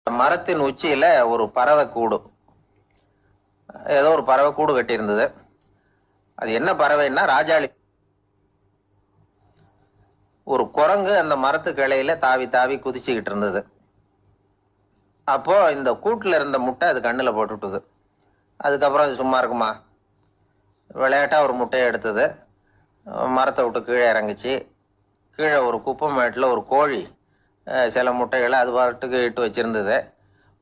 மரத்தின் உச்சியில ஒரு பறவை கூடு, ஏதோ ஒரு பறவை கூடு கட்டி இருந்தது. அது என்ன பறவைன்னா ராஜாளி. ஒரு குரங்கு அந்த மரத்து கிளையில தாவி தாவி குதிச்சுக்கிட்டு இருந்தது. அப்போ இந்த கூட்டுல இருந்த முட்டை அது கண்ணுல போட்டுட்டுது. அதுக்கப்புறம் அது சும்மா இருக்குமா? விளையாட்டா ஒரு முட்டையை எடுத்தது, மரத்தை விட்டு கீழே இறங்குச்சு. கீழே ஒரு குப்பை மேட்டில் ஒரு கோழி சில முட்டைகளை அது பாட்டுக்கு இட்டு வச்சிருந்தது.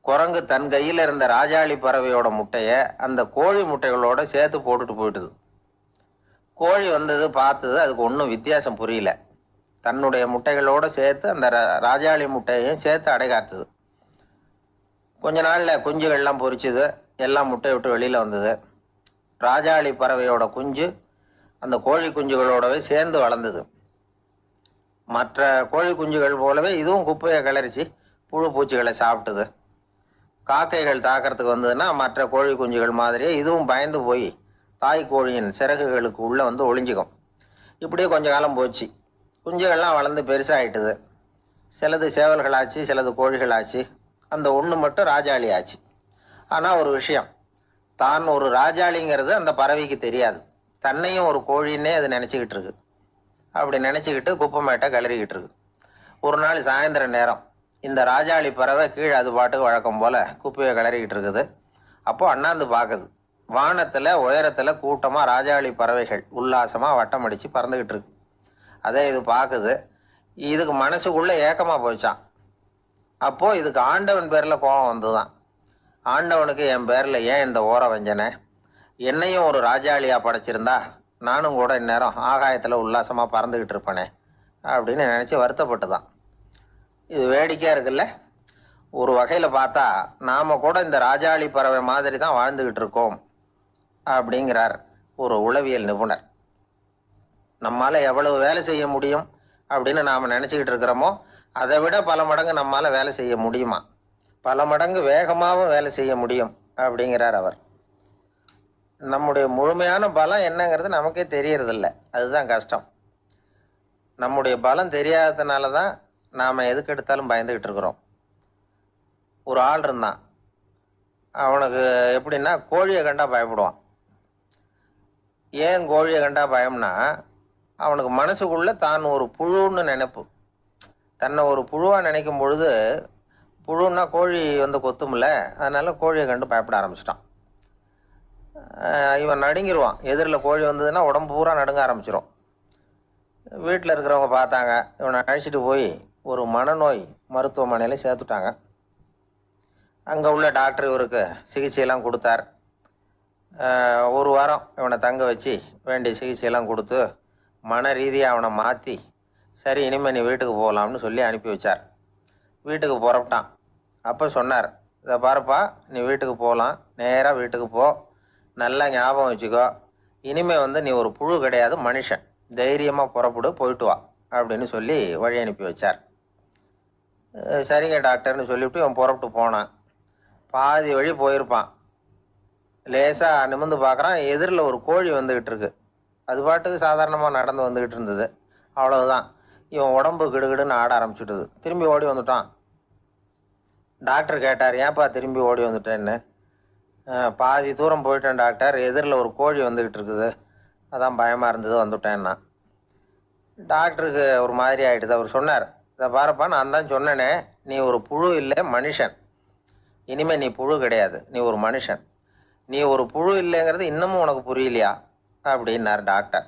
குரங்கு தன் கையில் இருந்த ராஜாளி பறவையோட முட்டையை அந்த கோழி முட்டைகளோட சேர்த்து போட்டுட்டு போயிட்டுது. கோழி வந்தது, பார்த்தது, அதுக்கு ஒன்றும் வித்தியாசம் புரியல. தன்னுடைய முட்டைகளோட சேர்த்து அந்த ராஜாளி முட்டையையும் சேர்த்து அடைகாத்துது. கொஞ்ச நாள்ல குஞ்சுகள்லாம் பொரிச்சுது, எல்லாம் முட்டையை விட்டு வெளியில வந்தது. ராஜாளி பறவையோட குஞ்சு அந்த கோழி குஞ்சுகளோடவே சேர்ந்து வளர்ந்தது. மற்ற கோழி குஞ்சுகள் போலவே இதுவும் குப்பையை கிளறிச்சு புழு பூச்சிகளை சாப்பிட்டுது. காக்கைகள் தாக்கிறதுக்கு வந்ததுன்னா மற்ற கோழி குஞ்சுகள் மாதிரியே இதுவும் பயந்து போய் தாய் கோழியின் சிறகுகளுக்கு உள்ள வந்து ஒளிஞ்சுக்கும். இப்படியே கொஞ்ச காலம் போச்சு. குஞ்சுகள்லாம் வளர்ந்து பெருசாயிட்டுது. சிலது சேவல்களாச்சு, சிலது கோழிகளாச்சு. அந்த ஒண்ணு மட்டும் ராஜாளி ஆச்சு. ஆனா ஒரு விஷயம், தான் ஒரு ராஜாளிங்கிறது அந்த பறவைக்கு தெரியாது. தன்னையும் ஒரு கோழின்னே அது நினைச்சுக்கிட்டு இருக்கு. அப்படி நினைச்சுக்கிட்டு குப்பை மேட்டை கிளறிக்கிட்டு இருக்கு. ஒரு நாள் சாயந்தர நேரம் இந்த ராஜாளி பறவை கீழே அது பாட்டுக்கு வழக்கம் போல குப்பையை கிளறிக்கிட்டு இருக்குது. அப்போ அண்ணாந்து பாக்குது. வானத்துல உயரத்துல கூட்டமா ராஜாளி பறவைகள் உல்லாசமா வட்டம் அடிச்சு பறந்துகிட்டு இருக்கு. அதே இது பாக்குது. இதுக்கு மனசுக்குள்ள ஏக்கமா போச்சான். அப்போ இதுக்கு ஆண்டவன் பேர்ல கோபம் வந்துதான். ஆண்டவனுக்கு என் பேர்ல ஏன் இந்த ஓர வஞ்சனை? என்னையும் ஒரு ராஜாளியா படைச்சிருந்தா நானும் கூட இந்நேரம் ஆகாயத்துல உல்லாசமா பறந்துகிட்டு இருப்பேனே அப்படின்னு நினைச்சு வருத்தப்பட்டுதான். இது வேடிக்கையா இருக்குல்ல? ஒரு வகையில பார்த்தா நாம கூட இந்த ராஜாளி பறவை மாதிரி தான் வாழ்ந்துகிட்டு இருக்கோம் அப்படிங்கிறார் ஒரு உளவியல் நிபுணர். நம்மால எவ்வளவு வேலை செய்ய முடியும் அப்படின்னு நாம நினைச்சுக்கிட்டு இருக்கிறோமோ அதை விட பல மடங்கு நம்மால வேலை செய்ய முடியுமா? பல மடங்கு வேகமாகவும் வேலை செய்ய முடியும் அப்படிங்கிறார் அவர். நம்முடைய முழுமையான பலம் என்னங்கிறது நமக்கே தெரியறதில்ல. அதுதான் கஷ்டம். நம்முடைய பலம் தெரியாததுனாலதான் நாம எதுக்கு எடுத்தாலும் பயந்துகிட்டு இருக்கிறோம். ஒரு ஆள் இருந்தான். அவனுக்கு எப்படின்னா கோழியை கண்டா பயப்படுவான். ஏன் கோழியை கண்டா பயம்னா, அவனுக்கு மனசுக்குள்ள தான் ஒரு புழுன்னு நினைப்பு. தன்னை ஒரு புழுவா நினைக்கும் பொழுது, புழுன்னா கோழி வந்து கொத்தும்ல, அதனால கோழியை கண்டு பயப்பட ஆரம்பிச்சிட்டான். இவன் நடுங்கிடுவான். எதிரில் கோழி வந்ததுன்னா உடம்பு பூரா நடுங்க ஆரம்பிச்சிடும். வீட்டில் இருக்கிறவங்க பார்த்தாங்க. இவனை அழைச்சிட்டு போய் ஒரு மனநோய் மருத்துவமனையில சேர்த்துட்டாங்க. அங்க உள்ள டாக்டர் இவருக்கு சிகிச்சையெல்லாம் கொடுத்தார். ஒரு வாரம் இவனை தங்க வச்சு வேண்டிய சிகிச்சையெல்லாம் கொடுத்து மன ரீதியாக அவனை மாற்றி, சரி இனிமேல் நீ வீட்டுக்கு போகலாம்னு சொல்லி அனுப்பி வச்சார். வீட்டுக்கு புறப்பட்டான். அப்போ சொன்னார், இதை பாருப்பா, நீ வீட்டுக்கு போகலாம், நேராக வீட்டுக்கு போ, நல்லா ஞாபகம் வச்சுக்கோ, இனிமே வந்து நீ ஒரு புழு கிடையாது, மனுஷன், தைரியமா புறப்படு, போயிட்டு வா அப்படின்னு சொல்லி வழி அனுப்பி வச்சார். சரிங்க டாக்டர்னு சொல்லிவிட்டு இவன் புறப்பட்டு போனான். பாதி வழி போயிருப்பான். லேசா நிமிர்ந்து பார்க்கறான், எதிரில் ஒரு கோழி வந்துகிட்டு இருக்கு. அது பாட்டுக்கு சாதாரணமா நடந்து வந்துகிட்டு இருந்தது. அவ்வளவுதான், இவன் உடம்பு கிடுகிடுன்னு ஆட ஆரம்பிச்சுட்டுது. திரும்பி ஓடி வந்துட்டான். டாக்டர் கேட்டார், ஏன்பா திரும்பி ஓடி வந்துட்டேன்னு. பாதி தூரம் போயிட்டேன் டாக்டர், எதிரில் ஒரு கோழி வந்துகிட்டு இருக்குது, அதான் பயமா இருந்தது, வந்துட்டேன்னா. டாக்டருக்கு ஒரு மாதிரி ஆயிடுது. அவர் சொன்னார், இதை பாருப்பா, நான் தான் சொன்னேனே, நீ ஒரு புழு இல்லை, மனுஷன். இனிமே நீ புழு கிடையாது, நீ ஒரு மனுஷன். நீ ஒரு புழு இல்லைங்கிறது இன்னமும் உனக்கு புரியலையா அப்படின்னார் டாக்டர்.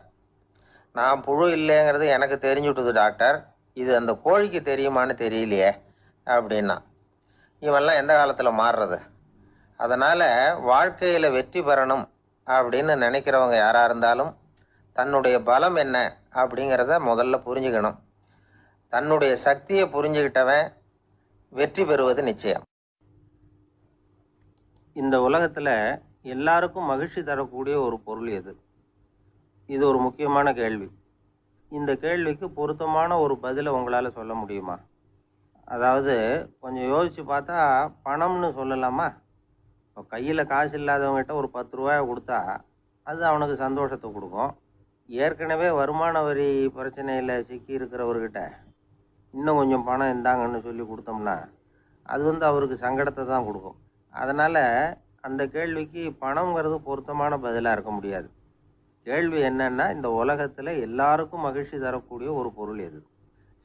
நான் புழு இல்லைங்கிறது எனக்கு தெரிஞ்சுட்டுது டாக்டர், இது அந்த கோழிக்கு தெரியுமான்னு தெரியலையே அப்படின்னா. இவெல்லாம் எந்த காலத்துல மாறுறது? அதனால வாழ்க்கையில வெற்றி பெறணும் அப்படின்னு நினைக்கிறவங்க யாரா இருந்தாலும் தன்னுடைய பலம் என்ன அப்படிங்கிறத முதல்ல புரிஞ்சுக்கணும். தன்னுடைய சக்தியை புரிஞ்சுக்கிட்டவன் வெற்றி பெறுவது நிச்சயம். இந்த உலகத்துல எல்லாருக்கும் மகிழ்ச்சி தரக்கூடிய ஒரு பொருள் எது? இது ஒரு முக்கியமான கேள்வி. இந்த கேள்விக்கு பொருத்தமான ஒரு பதிலை உங்களால சொல்ல முடியுமா? அதாவது கொஞ்சம் யோசிச்சு பார்த்தா பணம்னு சொல்லலாமா? இப்போ கையில் காசு இல்லாதவங்ககிட்ட ஒரு 10 ரூபாயை கொடுத்தா அது அவனுக்கு சந்தோஷத்தை கொடுக்கும். ஏற்கனவே வருமான வரி பிரச்சனையில் சிக்கி இருக்கிறவர்கிட்ட இன்னும் கொஞ்சம் பணம் இந்தாங்கன்னு சொல்லி கொடுத்தோம்னா அது அவருக்கு சங்கடத்தை தான் கொடுக்கும். அதனால் அந்த கேள்விக்கு பணங்கிறது பொருத்தமான பதிலாக இருக்க முடியாது. கேள்வி என்னன்னா, இந்த உலகத்தில் எல்லாருக்கும் மகிழ்ச்சி தரக்கூடிய ஒரு பொருள் எது?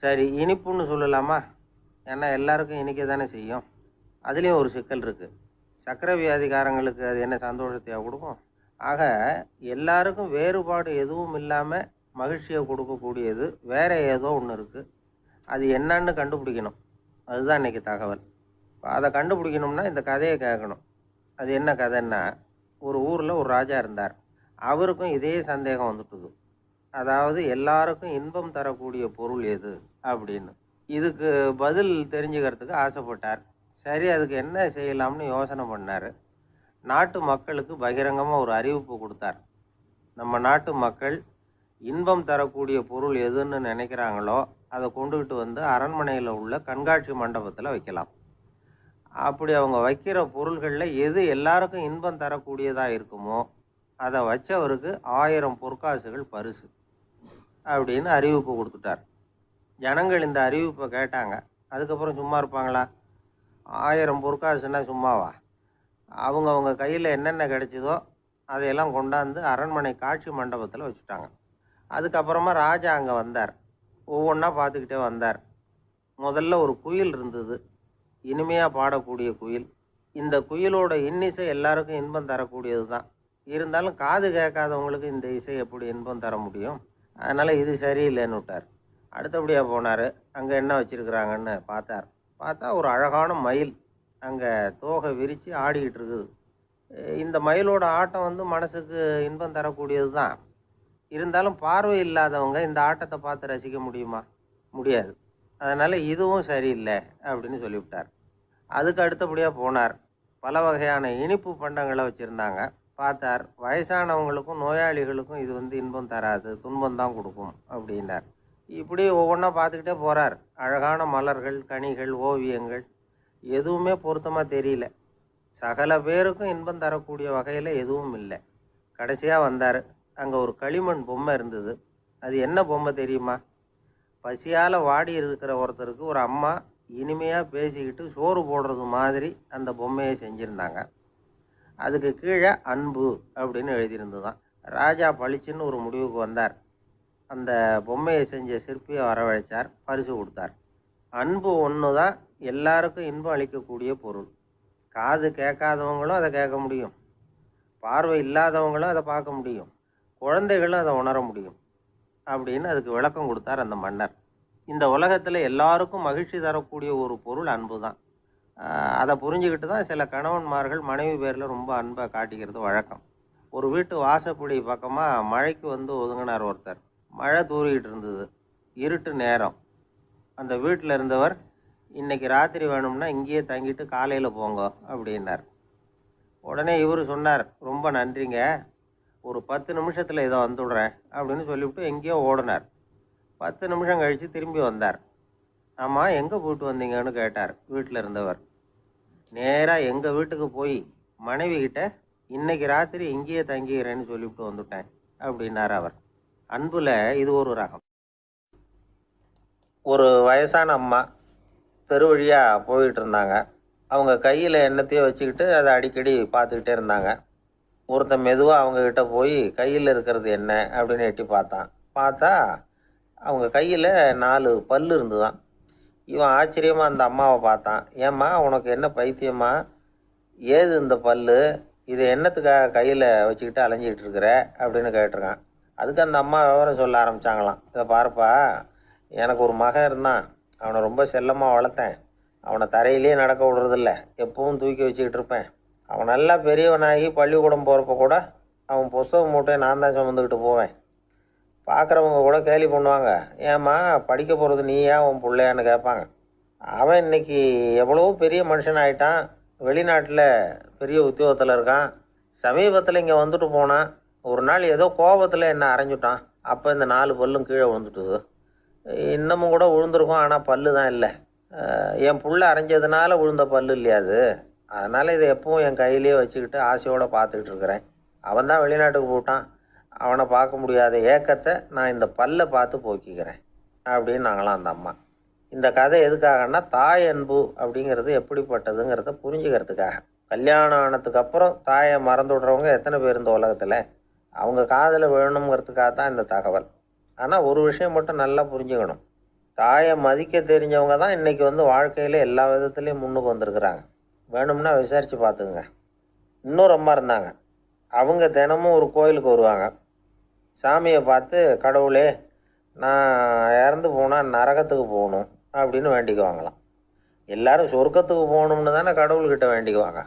சரி, இனிப்புன்னு சொல்லலாமா? ஏன்னா எல்லாருக்கும் இனிக்க தானே செய்யும். அதுலேயும் ஒரு சிக்கல் இருக்குது. சர்க்கரை வியாதிக்காரங்களுக்கு அது என்ன சந்தோஷத்தையாக கொடுக்கும்? ஆக எல்லாருக்கும் வேறுபாடு எதுவும் இல்லாமல் மகிழ்ச்சியை கொடுக்கக்கூடியது வேற ஏதோ ஒன்று இருக்குது. அது என்னன்னு கண்டுபிடிக்கணும். அதுதான் இன்றைக்கி தகவல். அதை கண்டுபிடிக்கணும்னா இந்த கதையை கேட்கணும். அது என்ன கதைன்னா, ஒரு ஊரில் ஒரு ராஜா இருந்தார். அவருக்கும் இதே சந்தேகம் வந்துட்டுது. அதாவது எல்லாருக்கும் இன்பம் தரக்கூடிய பொருள் எது அப்படின்னு. இதுக்கு பதில் தெரிஞ்சுக்கிறதுக்கு ஆசைப்பட்டார். சரி, அதுக்கு என்ன செய்யலாம்னு யோசனை பண்ணார். நாட்டு மக்களுக்கு பகிரங்கமாக ஒரு அறிவிப்பு கொடுத்தார். நம்ம நாட்டு மக்கள் இன்பம் தரக்கூடிய பொருள் எதுன்னு நினைக்கிறாங்களோ அதை கொண்டுகிட்டு வந்து அரண்மனையில் உள்ள கண்காட்சி மண்டபத்தில் வைக்கலாம். அப்படி அவங்க வைக்கிற பொருள்களில் எது எல்லாருக்கும் இன்பம் தரக்கூடியதாக இருக்குமோ அதை வச்சவருக்கு 1000 பொற்காசுகள் பரிசு அப்படின்னு அறிவிப்பு கொடுத்துட்டார். ஜனங்கள் இந்த அறிவிப்பை கேட்டாங்க. அதுக்கப்புறம் சும்மா இருப்பாங்களா? 1000 பொற்காசுன்னா சும்மாவா? அவங்க கையில் என்னென்ன கிடைச்சதோ அதையெல்லாம் கொண்டாந்து அரண்மனை காட்சி மண்டபத்தில் வச்சுட்டாங்க. அதுக்கப்புறமா ராஜா அங்கே வந்தார். ஒவ்வொன்றா பார்த்துக்கிட்டே வந்தார். முதல்ல ஒரு குயில் இருந்தது, இனிமையாக பாடக்கூடிய குயில். இந்த குயிலோட இன்னிசை எல்லாருக்கும் இன்பம் தரக்கூடியது தான். இருந்தாலும் காது கேட்காதவங்களுக்கு இந்த இசை எப்படி இன்பம் தர முடியும்? அதனால் இது சரியில்லைன்னு விட்டார். அடுத்தபடியாக போனார். அங்கே என்ன வச்சுருக்குறாங்கன்னு பார்த்தா ஒரு அழகான மயில் அங்கே தோகை விரித்து ஆடிக்கிட்டு இருக்குது. இந்த மயிலோட ஆட்டம் மனசுக்கு இன்பம் தரக்கூடியது தான். இருந்தாலும் பார்வை இல்லாதவங்க இந்த ஆட்டத்தை பார்த்து ரசிக்க முடியுமா? முடியாது. அதனால் இதுவும் சரியில்லை அப்படின்னு சொல்லிவிட்டார். அதுக்கு அடுத்தபடியாக போனார். பல வகையான இனிப்பு பண்டங்களை வச்சுருந்தாங்க. பார்த்தார், வயசானவங்களுக்கும் நோயாளிகளுக்கும் இது இன்பம் தராது, துன்பம் தான் கொடுக்கும் அப்படின்னார். இப்படி ஒவ்வொன்றா பார்த்துக்கிட்டே போகிறார். அழகான மலர்கள், கனிகள், ஓவியங்கள் எதுவுமே பொருத்தமாக தெரியல. சகல பேருக்கும் இன்பம் தரக்கூடிய வகையில் எதுவும் இல்லை. கடைசியாக வந்தார். அங்கே ஒரு களிமண் பொம்மை இருந்தது. அது என்ன பொம்மை தெரியுமா? பசியால் வாடி இருக்கிற ஒருத்தருக்கு ஒரு அம்மா இனிமையாக பேசிக்கிட்டு சோறு போடுறது மாதிரி அந்த பொம்மையை செஞ்சுருந்தாங்க. அதுக்கு கீழே அன்பு அப்படின்னு எழுதியிருந்துதான். ராஜா பளிச்சுன்னு ஒரு முடிவுக்கு வந்தார். அந்த பொம்மையை செஞ்ச சிற்பியை வரவழைச்சார், பரிசு கொடுத்தார். அன்பு ஒன்று தான் எல்லாருக்கும் இன்பம் அளிக்கக்கூடிய பொருள். காது கேட்காதவங்களும் அதை கேட்க முடியும், பார்வை இல்லாதவங்களும் அதை பார்க்க முடியும், குழந்தைகளும் அதை உணர முடியும் அப்படின்னு அதுக்கு விளக்கம் கொடுத்தார் அந்த மன்னர். இந்த உலகத்தில் எல்லாருக்கும் மகிழ்ச்சி தரக்கூடிய ஒரு பொருள் அன்பு தான். அதை புரிஞ்சுக்கிட்டு தான் சில கணவன்மார்கள் மனைவி பேரில் ரொம்ப அன்பை காட்டிக்கிறது வழக்கம். ஒரு வீட்டு வாசப்படி பக்கமாக மழைக்கு ஒதுங்கினார் ஒருத்தர். மழை தூரிக்கிட்டு இருந்தது, இருட்டு நேரம். அந்த வீட்டில் இருந்தவர், இன்னைக்கு ராத்திரி வேணும்னா இங்கேயே தங்கிட்டு காலையில் போங்க அப்படின்னார். உடனே இவர் சொன்னார், ரொம்ப நன்றிங்க, ஒரு 10 நிமிஷத்தில் இதை வந்துடுறேன் அப்படின்னு சொல்லிவிட்டு எங்கேயோ ஓடினார். 10 நிமிஷம் கழித்து திரும்பி வந்தார். ஆமாம், எங்கே போயிட்டு வந்தீங்கன்னு கேட்டார் வீட்டில் இருந்தவர். நேராக எங்கள் வீட்டுக்கு போய் மனைவி கிட்ட இன்னைக்கு ராத்திரி இங்கேயே தங்கிக்கிறேன்னு சொல்லிவிட்டு வந்துட்டேன் அப்படின்னார் அவர். அன்புல இது ஒரு ரகம். ஒரு வயசான அம்மா தெரு வழியாக போயிட்டு இருந்தாங்க. அவங்க கையில் எண்ணத்தையோ வச்சுக்கிட்டு அதை அடிக்கடி பார்த்துக்கிட்டே இருந்தாங்க. ஒருத்தன் மெதுவாக அவங்கக்கிட்ட போய் கையில் இருக்கிறது என்ன அப்படின்னு எட்டி பார்த்தா அவங்க கையில் 4 பல் இருந்துதான். இவன் ஆச்சரியமாக அந்த அம்மாவை பார்த்தான். ஏம்மா, உனக்கு என்ன பைத்தியமா? ஏது இந்த பல்? இதை என்னத்துக்காக கையில் வச்சுக்கிட்டு அலைஞ்சிக்கிட்டு இருக்கிற அப்படின்னு கேட்டிருக்கான். அதுக்கு அந்த அம்மா விவரம் சொல்ல ஆரம்பித்தாங்களாம். இதை பாருப்பா, எனக்கு ஒரு மகன் இருந்தான். அவனை ரொம்ப செல்லமாக வளர்த்தேன். அவனை தரையிலே நடக்க விடுறதில்ல, எப்பவும் தூக்கி வச்சுக்கிட்டு இருப்பேன். அவன் நல்லா பெரியவனாகி பள்ளிக்கூடம் போகிறப்ப கூட அவன் புஸ்தக மூட்டையை நான் தான் சுமந்துக்கிட்டு போவேன். பார்க்குறவங்க கூட கேலி பண்ணுவாங்க, ஏம்மா படிக்க போகிறது நீயா உன் பிள்ளையான்னு கேட்பாங்க. அவன் இன்னைக்கு எவ்வளவோ பெரிய மனுஷன் ஆகிட்டான். வெளிநாட்டில் பெரிய உத்தியோகத்தில் இருக்கான். சமீபத்தில் இங்கே வந்துட்டு போனான். ஒரு நாள் ஏதோ கோபத்தில் என்னை அரைஞ்சுட்டான். அப்போ இந்த 4 பல்லும் கீழே விழுந்துட்டுது. இன்னமும் கூட விழுந்திருக்கும், ஆனால் பல்லு தான் இல்லை. என் புள்ள அரைஞ்சதுனால விழுந்த பல்லு இல்லையா அது? அதனால் இதை எப்பவும் என் கையிலேயே வச்சுக்கிட்டு ஆசையோடு பார்த்துக்கிட்டு இருக்கிறேன். அவன் தான் வெளிநாட்டுக்கு போட்டான். அவனை பார்க்க முடியாத ஏக்கத்தை நான் இந்த பல்லை பார்த்து போக்கிக்கிறேன் அப்படின்னு நாங்களாம் அந்த அம்மா. இந்த கதை எதுக்காகன்னா தாய் அன்பு அப்படிங்கிறது எப்படிப்பட்டதுங்கிறத புரிஞ்சுக்கிறதுக்காக. கல்யாணம் ஆனதுக்கு அப்புறம் தாயை மறந்து விடுறவங்க எத்தனை பேர் இந்த உலகத்தில்? அவங்க காதில் வேணுங்கிறதுக்காக தான் இந்த தகவல். ஆனால் ஒரு விஷயம் மட்டும் நல்லா புரிஞ்சுக்கணும். தாயை மதிக்க தெரிஞ்சவங்க தான் இன்றைக்கி வாழ்க்கையில் எல்லா விதத்துலேயும் முன்னுக்கு வந்திருக்கிறாங்க. வேணும்னா விசாரித்து பார்த்துக்குங்க. இன்னொரு அம்மா இருந்தாங்க. அவங்க தினமும் ஒரு கோயிலுக்கு வருவாங்க. சாமியை பார்த்து, கடவுளே நான் இறந்து போனால் நரகத்துக்கு போகணும் அப்படின்னு வேண்டிக்குவாங்களாம். எல்லாரும் சொர்க்கத்துக்கு போகணும்னு தானே கடவுள்கிட்ட வேண்டிக்குவாங்க.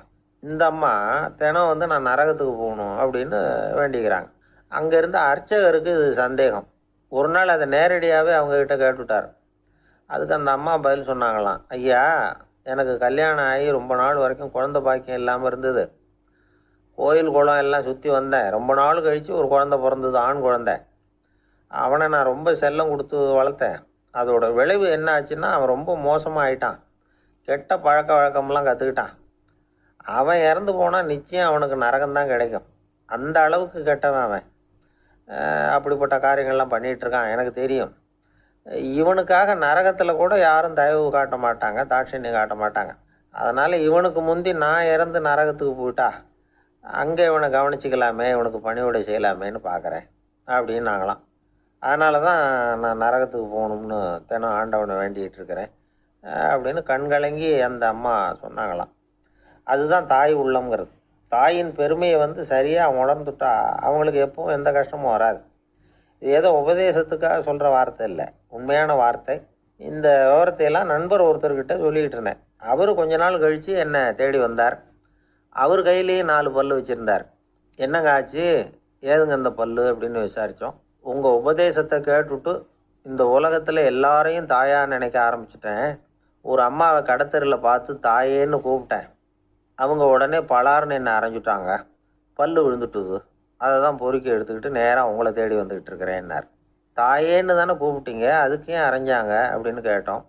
இந்த அம்மா தினம் நான் நரகத்துக்கு போகணும் அப்படின்னு வேண்டிக்கிறாங்க. அங்கேருந்து அர்ச்சகருக்கு இது சந்தேகம். ஒரு நாள் அதை நேரடியாகவே அவங்கக்கிட்ட கேட்டுவிட்டார். அதுக்கு அந்த அம்மா பதில் சொன்னாங்களாம், ஐயா, எனக்கு கல்யாணம் ஆகி ரொம்ப நாள் வரைக்கும் குழந்தை பாக்கியம் இல்லாமல் இருந்தது. கோயில் குளம் எல்லாம் சுற்றி வந்தேன். ரொம்ப நாள் கழித்து ஒரு குழந்தை பிறந்தது, ஆண் குழந்தை. அவனை நான் ரொம்ப செல்லம் கொடுத்து வளர்த்தேன். அதோட விளைவு என்ன ஆச்சுன்னா, அவன் ரொம்ப மோசமாக ஆயிட்டான். கெட்ட பழக்க வழக்கம்லாம் கற்றுக்கிட்டான். அவன் இறந்து போனால் நிச்சயம் அவனுக்கு நரகம்தான் கிடைக்கும். அந்த அளவுக்கு கெட்டவன் அவன். அப்படிப்பட்ட காரியங்கள்லாம் பண்ணிகிட்ருக்கான், எனக்கு தெரியும். இவனுக்காக நரகத்தில் கூட யாரும் தயவு காட்ட மாட்டாங்க, தாட்சண்யம் காட்ட மாட்டாங்க. அதனால் இவனுக்கு முந்தி நான் இறந்து நரகத்துக்கு போயிட்டா அங்கே இவனை கவனிச்சிக்கலாமே, இவனுக்கு பணிவிடை செய்யலாமேன்னு பார்க்குறேன் அப்படின்னு நாங்களாம். அதனால தான் நான் நரகத்துக்கு போகணும்னு தினம் ஆண்டவனை வேண்டிகிட்டு இருக்கிறேன் அப்படின்னு கண்கலங்கி அந்த அம்மா சொன்னாங்களாம். அதுதான் தாய் உள்ளம்ங்கிறது. தாயின் பெருமையை சரியாக உணர்ந்துட்டா அவங்களுக்கு எப்பவும் எந்த கஷ்டமும் வராது. இது ஏதோ உபதேசத்துக்காக சொல்கிற வார்த்தை இல்லை, உண்மையான வார்த்தை. இந்த விவரத்தையெல்லாம் நண்பர் ஒருத்தர்கிட்ட சொல்லிக்கிட்டு இருந்தேன். அவர் கொஞ்ச நாள் கழித்து என்னை தேடி வந்தார். அவர் கையிலேயே 4 பல்லு வச்சுருந்தார். என்னங்க ஆச்சு, ஏதுங்க இந்த பல்லு அப்படின்னு விசாரித்தோம். உங்கள் உபதேசத்தை கேட்டுவிட்டு இந்த உலகத்தில் எல்லாரையும் தாயாக நினைக்க ஆரம்பிச்சிட்டேன். ஒரு அம்மாவை கடத்தரில் பார்த்து தாயேன்னு கூப்பிட்டேன். அவங்க உடனே பலார்னு என்னை அரைஞ்சிட்டாங்க. பல்லு விழுந்துட்டுது. அதை தான் பொறுக்கி எடுத்துக்கிட்டு நேராக உங்களை தேடி வந்துக்கிட்டு இருக்கிறேன்னார். தாயேன்னு தானே கூப்பிட்டீங்க, அதுக்கு ஏன் அரைஞ்சாங்க அப்படின்னு கேட்டோம்.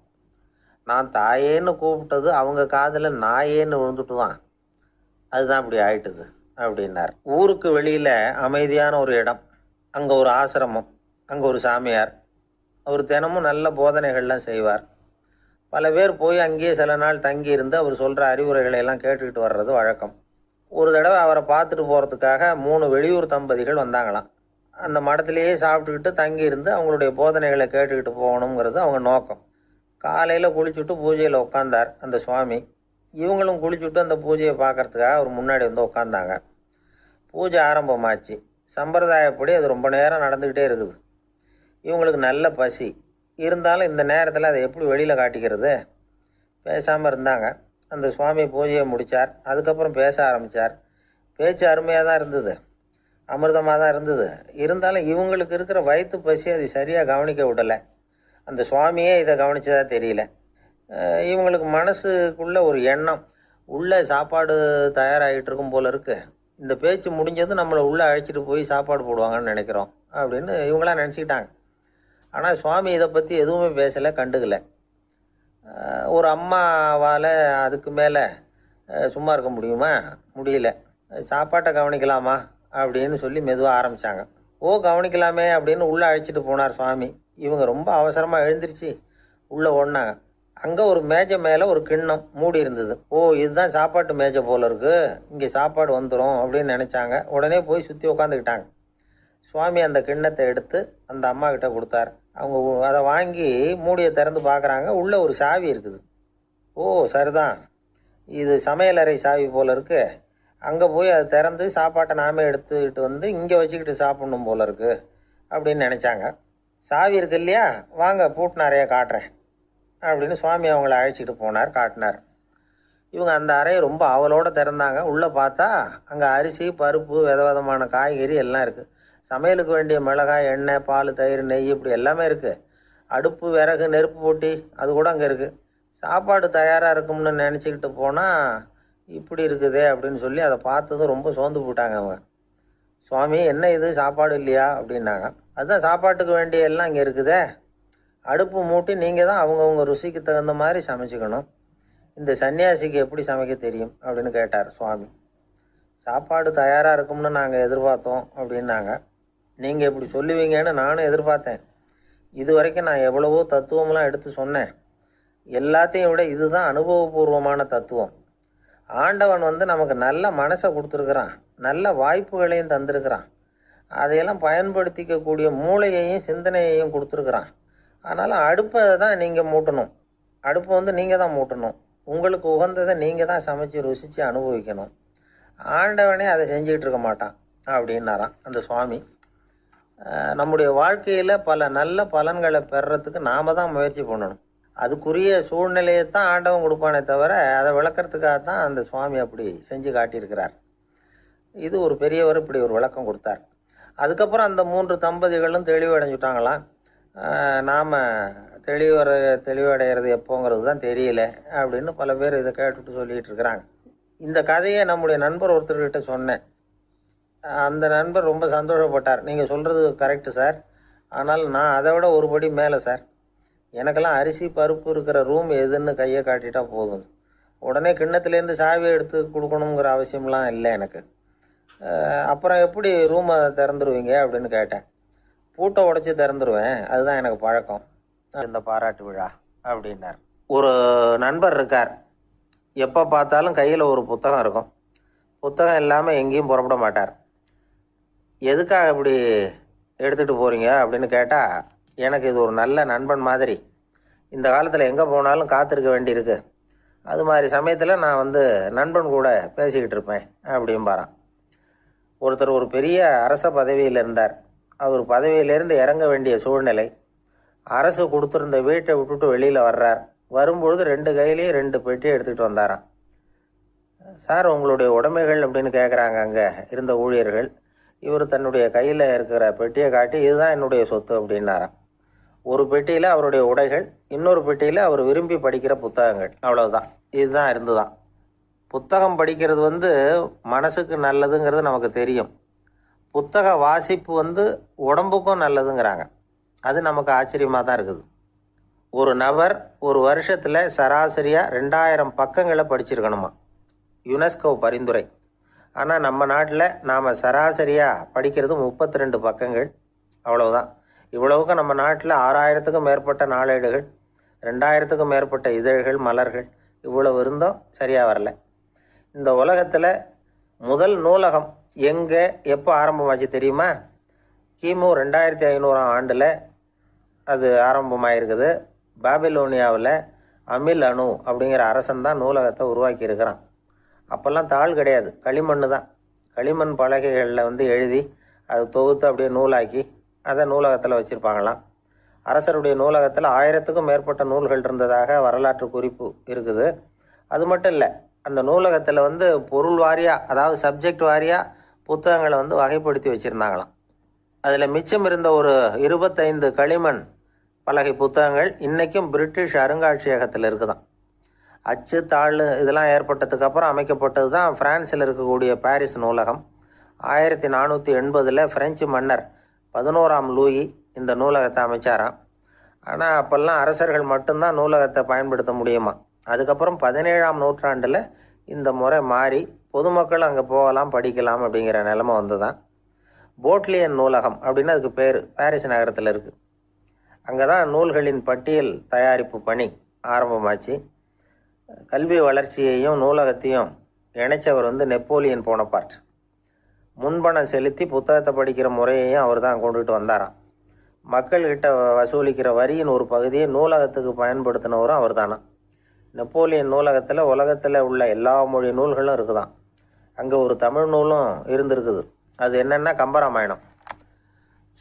நான் தாயேன்னு கூப்பிட்டது அவங்க காதில் நாயேன்னு விழுந்துட்டு தான், அதுதான் இப்படி ஆயிட்டுது அப்படின்னார். ஊருக்கு வெளியில் அமைதியான ஒரு இடம், அங்கே ஒரு ஆசிரமம், அங்கே ஒரு சாமியார். அவர் தினமும் நல்ல போதனைகள்லாம் செய்வார். பல பேர் போய் அங்கேயே சில நாள் தங்கி இருந்து அவர் சொல்கிற அறிவுரைகளை எல்லாம் கேட்டுக்கிட்டு வர்றது வழக்கம். ஒரு தடவை அவரை பார்த்துட்டு போகிறதுக்காக 3 வெளியூர் தம்பதிகள் வந்தாங்களாம். அந்த மடத்திலேயே சாப்பிட்டுக்கிட்டு தங்கி இருந்து அவங்களுடைய போதனைகளை கேட்டுக்கிட்டு போகணுங்கிறது அவங்க நோக்கம். காலையில் குளிச்சுட்டு பூஜையில் உட்காந்தார் அந்த சுவாமி. இவங்களும் குளிச்சுட்டு அந்த பூஜையை பார்க்கறதுக்காக அவர் முன்னாடி உட்காந்தாங்க. பூஜை ஆரம்பமாச்சு. சம்பிரதாயப்படி அது ரொம்ப நேரம் நடந்துக்கிட்டே இருக்குது. இவங்களுக்கு நல்ல பசி இருந்தாலும் இந்த நேரத்தில் அதை எப்படி வெளியில் காட்டிக்கிறது? பேசாமல் இருந்தாங்க. அந்த சுவாமி பூஜையை முடித்தார். அதுக்கப்புறம் பேச ஆரம்பித்தார். பேச்சு அருமையாக தான் இருந்தது, அமிர்தமாக தான் இருந்தது. இருந்தாலும் இவங்களுக்கு இருக்கிற வயிற்று பசி அது சரியாக கவனிக்க விடலை. அந்த சுவாமியே இதை கவனித்ததா தெரியல. இவங்களுக்கு மனசுக்குள்ளே ஒரு எண்ணம், உள்ளே சாப்பாடு தயாராகிட்டு இருக்கும் போல இருக்குது, இந்த பேச்சு முடிஞ்சது நம்மளை உள்ளே அழைச்சிட்டு போய் சாப்பாடு போடுவாங்கன்னு நினைக்கிறோம் அப்படின்னு இவங்களாம் நினச்சிக்கிட்டாங்க. ஆனால் சுவாமி இதை பற்றி எதுவுமே பேசலை, கண்டுக்கலை. ஒரு அம்மாவால் அதுக்கு மேலே சும்மா இருக்க முடியுமா? முடியல. சாப்பாட்டை கவனிக்கலாமா அப்படின்னு சொல்லி மெதுவாக ஆரம்பித்தாங்க. ஓ, கவனிக்கலாமே அப்படின்னு உள்ளே அழைச்சிட்டு போனார் சுவாமி. இவங்க ரொம்ப அவசரமாக எழுந்திரிச்சு உள்ளே ஓடினாங்க. அங்கே ஒரு மேஜை மேலே ஒரு கிண்ணம் மூடி இருந்தது. ஓ, இதுதான் சாப்பாட்டு மேஜை போல இருக்குது, இங்கே சாப்பாடு வந்துடும் அப்படின்னு நினச்சாங்க. உடனே போய் சுற்றி உட்காந்துக்கிட்டாங்க. சுவாமி அந்த கிண்ணத்தை எடுத்து அந்த அம்மா கிட்ட கொடுத்தார். அவங்க அதை வாங்கி மூடியை திறந்து பார்க்குறாங்க. உள்ளே ஒரு சாவி இருக்குது. ஓ, சரிதான், இது சமையலறை சாவி போல் இருக்குது, அங்கே போய் அதை திறந்து சாப்பாட்டை நாமே எடுத்துக்கிட்டு இங்கே வச்சுக்கிட்டு சாப்பிட்ணும் போல இருக்குது அப்படின்னு நினச்சாங்க. சாவி இருக்கு இல்லையா, வாங்க பூட்டு நிறைய காட்டுறேன் அப்படின்னு சுவாமி அவங்கள அழைச்சிட்டு போனார், காட்டினார். இவங்க அந்த அறையை ரொம்ப அவளோடு திறந்தாங்க. உள்ளே பார்த்தா அங்கே அரிசி, பருப்பு, விதவிதமான காய்கறி எல்லாம் இருக்குது. சமையலுக்கு வேண்டிய மிளகாய், எண்ணெய், பால், தயிர், நெய் இப்படி எல்லாமே இருக்குது. அடுப்பு, விறகு, நெருப்பு போட்டி அது கூட அங்கே இருக்குது. சாப்பாடு தயாராக இருக்கும்னு நினச்சிக்கிட்டு போனால் இப்படி இருக்குதே அப்படின்னு சொல்லி அதை பார்த்ததும் ரொம்ப சோர்ந்து போட்டாங்க அவங்க. சுவாமி, என்ன இது சாப்பாடு இல்லையா அப்படின்னாங்க. அதுதான் சாப்பாட்டுக்கு வேண்டிய எல்லாம் இங்கே இருக்குதே, அடுப்பு மூட்டி நீங்கள் தான் அவங்கவுங்க ருசிக்கு தகுந்த மாதிரி சமைச்சிக்கணும். இந்த சன்னியாசிக்கு எப்படி சமைக்க தெரியும் அப்படின்னு கேட்டார் சுவாமி. சாப்பாடு தயாராக இருக்கும்னு நாங்கள் எதிர்பார்த்தோம் அப்படின்னாங்க. நீங்கள் இப்படி சொல்லுவீங்கன்னு நானும் எதிர்பார்த்தேன். இது வரைக்கும் நான் எவ்வளவோ தத்துவம்லாம் எடுத்து சொன்னேன். எல்லாத்தையும் விட இதுதான் அனுபவபூர்வமான தத்துவம். ஆண்டவன் நமக்கு நல்ல மனசை கொடுத்துருக்குறான், நல்ல வாய்ப்புகளையும் தந்திருக்கிறான், அதையெல்லாம் பயன்படுத்திக்கக்கூடிய மூளையையும் சிந்தனையையும் கொடுத்துருக்குறான். அதனால் அடுப்பை தான் நீங்கள் மூட்டணும், அடுப்பை நீங்கள் தான் மூட்டணும், உங்களுக்கு உகந்ததை நீங்கள் தான் சமைச்சு ருசித்து அனுபவிக்கணும். ஆண்டவனே அதை செஞ்சுக்கிட்டு இருக்க மாட்டான் அப்படின்னாராம் அந்த சுவாமி. நம்முடைய வாழ்க்கையில் பல நல்ல பலன்களை பெறுறதுக்கு நாம் தான் முயற்சி பண்ணணும். அதுக்குரிய சூழ்நிலையை தான் ஆண்டவன் கொடுப்பானே தவிர அதை விளக்கறதுக்காக தான் அந்த சுவாமி அப்படி செஞ்சு காட்டியிருக்கிறார். இது ஒரு பெரியவர் இப்படி ஒரு விளக்கம் கொடுத்தார். அதுக்கப்புறம் அந்த 3 தம்பதிகளும் தெளிவடைஞ்சுட்டாங்களாம். நாம் தெளிவடைகிறது எப்போங்கிறது தான் தெரியல அப்படின்னு பல பேர் இதை கேட்டுட்டு சொல்லிகிட்டு இருக்கிறாங்க. இந்த கதையை நம்முடைய நண்பர் ஒருத்தர்கிட்ட சொன்னேன். அந்த நண்பர் ரொம்ப சந்தோஷப்பட்டார். நீங்கள் சொல்கிறது கரெக்டு சார், ஆனால் நான் அதை விட ஒரு படி மேலே சார். எனக்கெல்லாம் அரிசி பருப்பு இருக்கிற ரூம் எதுன்னு கையை காட்டிட்டா போதும், உடனே கிண்ணத்துலேருந்து சாவியை எடுத்து கொடுக்கணுங்கிற அவசியம்லாம் இல்லை எனக்கு. அப்புறம் எப்படி ரூமை திறந்துருவீங்க அப்படின்னு கேட்டேன். பூட்டை உடச்சி திறந்துருவேன், அதுதான் எனக்கு பழக்கம். இந்த பாராட்டு விழா அப்படின்னார். ஒரு நண்பர் இருக்கார், எப்போ பார்த்தாலும் கையில் ஒரு புத்தகம் இருக்கும், புத்தகம் இல்லாமல் எங்கேயும் புறப்பட மாட்டார். எதுக்காக இப்படி எடுத்துகிட்டு போகிறீங்க அப்படின்னு கேட்டால், எனக்கு இது ஒரு நல்ல நண்பன் மாதிரி, இந்த காலத்தில் எங்கே போனாலும் காத்திருக்க வேண்டியிருக்கு, அது மாதிரி சமயத்தில் நான் நண்பன் கூட பேசிக்கிட்டு இருப்பேன் அப்படிம்பாரான். ஒருத்தர் ஒரு பெரிய அரச பதவியில் இருந்தார். அவர் பதவியிலேருந்து இறங்க வேண்டிய சூழ்நிலை. அரசு கொடுத்துருந்த வீட்டை விட்டுட்டு வெளியில் வர்றார். வரும்பொழுது 2 கையிலையும் 2 பெட்டியை எடுத்துகிட்டு வந்தாராம். சார், உங்களுடைய உடைமைகள் அப்படின்னு கேட்குறாங்க அங்கே இருந்த ஊழியர்கள். இவர் தன்னுடைய கையில் இருக்கிற பெட்டியை காட்டி, இதுதான் என்னுடைய சொத்து அப்படின்னாராம். ஒரு பெட்டியில் அவருடைய உடைகள், இன்னொரு பெட்டியில் அவர் விரும்பி படிக்கிற புத்தகங்கள், அவ்வளவுதான். இதுதான் இருந்துதான். புத்தகம் படிக்கிறது மனசுக்கு நல்லதுங்கிறது நமக்கு தெரியும். புத்தக வாசிப்பு உடம்புக்கும் நல்லதுங்கிறாங்க. அது நமக்கு ஆச்சரியமாக தான் இருக்குது. ஒரு நபர் ஒரு வருஷத்தில் சராசரியாக 2000 பக்கங்களை படிச்சிருக்கணுமா, யுனெஸ்கோ பரிந்துரை. ஆனால் நம்ம நாட்டில் நாம் சராசரியாக படிக்கிறது 32 பக்கங்கள், அவ்வளவுதான். இவ்வளவுக்கு நம்ம நாட்டில் 6000த்துக்கும் மேற்பட்ட நாளேடுகள், 2000த்துக்கும் மேற்பட்ட இதழ்கள், மலர்கள், இவ்வளவு இருந்தும் சரியாக வரல. இந்த உலகத்தில் முதல் நூலகம் எங்கே எப்போ ஆரம்பமாச்சு தெரியுமா? கிமு 2500ஆம் ஆண்டில் அது ஆரம்பமாயிருக்குது. பாபிலோனியாவில் அமில் அணு அப்படிங்கிற அரசன் தான் நூலகத்தை உருவாக்கி இருக்கிறான். அப்போல்லாம் தாள் கிடையாது, களிமண் தான். களிமண் பலகைகளில் எழுதி அது தொகுத்து அப்படியே நூலாக்கி அதை நூலகத்தில் வச்சுருப்பாங்களாம். அரசருடைய நூலகத்தில் 1000த்துக்கும் மேற்பட்ட நூல்கள் இருந்ததாக வரலாற்று குறிப்பு இருக்குது. அது மட்டும் இல்லை, அந்த நூலகத்தில் பொருள் வாரியாக, அதாவது சப்ஜெக்ட் வாரியாக புத்தகங்களை வகைப்படுத்தி வச்சுருந்தாங்களாம். அதில் மிச்சம் இருந்த ஒரு 25 களிமண் பலகை புத்தகங்கள் இன்றைக்கும் பிரிட்டிஷ் அருங்காட்சியகத்தில் இருக்குதான். அச்சு தாள் இதெல்லாம் ஏற்பட்டதுக்கு அப்புறம் அமைக்கப்பட்டது தான் பிரான்சில் இருக்கக்கூடிய பாரிஸ் நூலகம். 1480 பிரெஞ்சு மன்னர் 11ஆம் லூயி இந்த நூலகத்தை அமைச்சாராம். ஆனால் அப்போல்லாம் அரசர்கள் மட்டும்தான் நூலகத்தை பயன்படுத்த முடியுமா. அதுக்கப்புறம் 17ஆம் நூற்றாண்டில் இந்த முறை மாறி பொதுமக்கள் அங்கே போகலாம், படிக்கலாம் அப்படிங்கிற நிலைமை வந்துதான். போட்லியன் நூலகம் அப்படின்னு அதுக்கு பேர், பாரிஸ் நகரத்தில் இருக்குது. அங்கே தான் நூல்களின் பட்டியல் தயாரிப்பு பணி ஆரம்பமாச்சு. கல்வி வளர்ச்சியையும் நூலகத்தையும் இணைச்சவர் நெப்போலியன் போனபார்ட். முன்பணம் செலுத்தி புத்தகத்தை படிக்கிற முறையையும் அவர் தான் கொண்டுட்டு வந்தாராம். மக்கள்கிட்ட வசூலிக்கிற வரியின் ஒரு பகுதியை நூலகத்துக்கு பயன்படுத்தினவரும் அவர் தானா. நெப்போலியன் நூலகத்தில் உலகத்தில் உள்ள எல்லா மொழி நூல்களும் இருக்குதான். அங்கே ஒரு தமிழ் நூலும் இருந்திருக்குது. அது என்னென்னா கம்பராமாயணம்.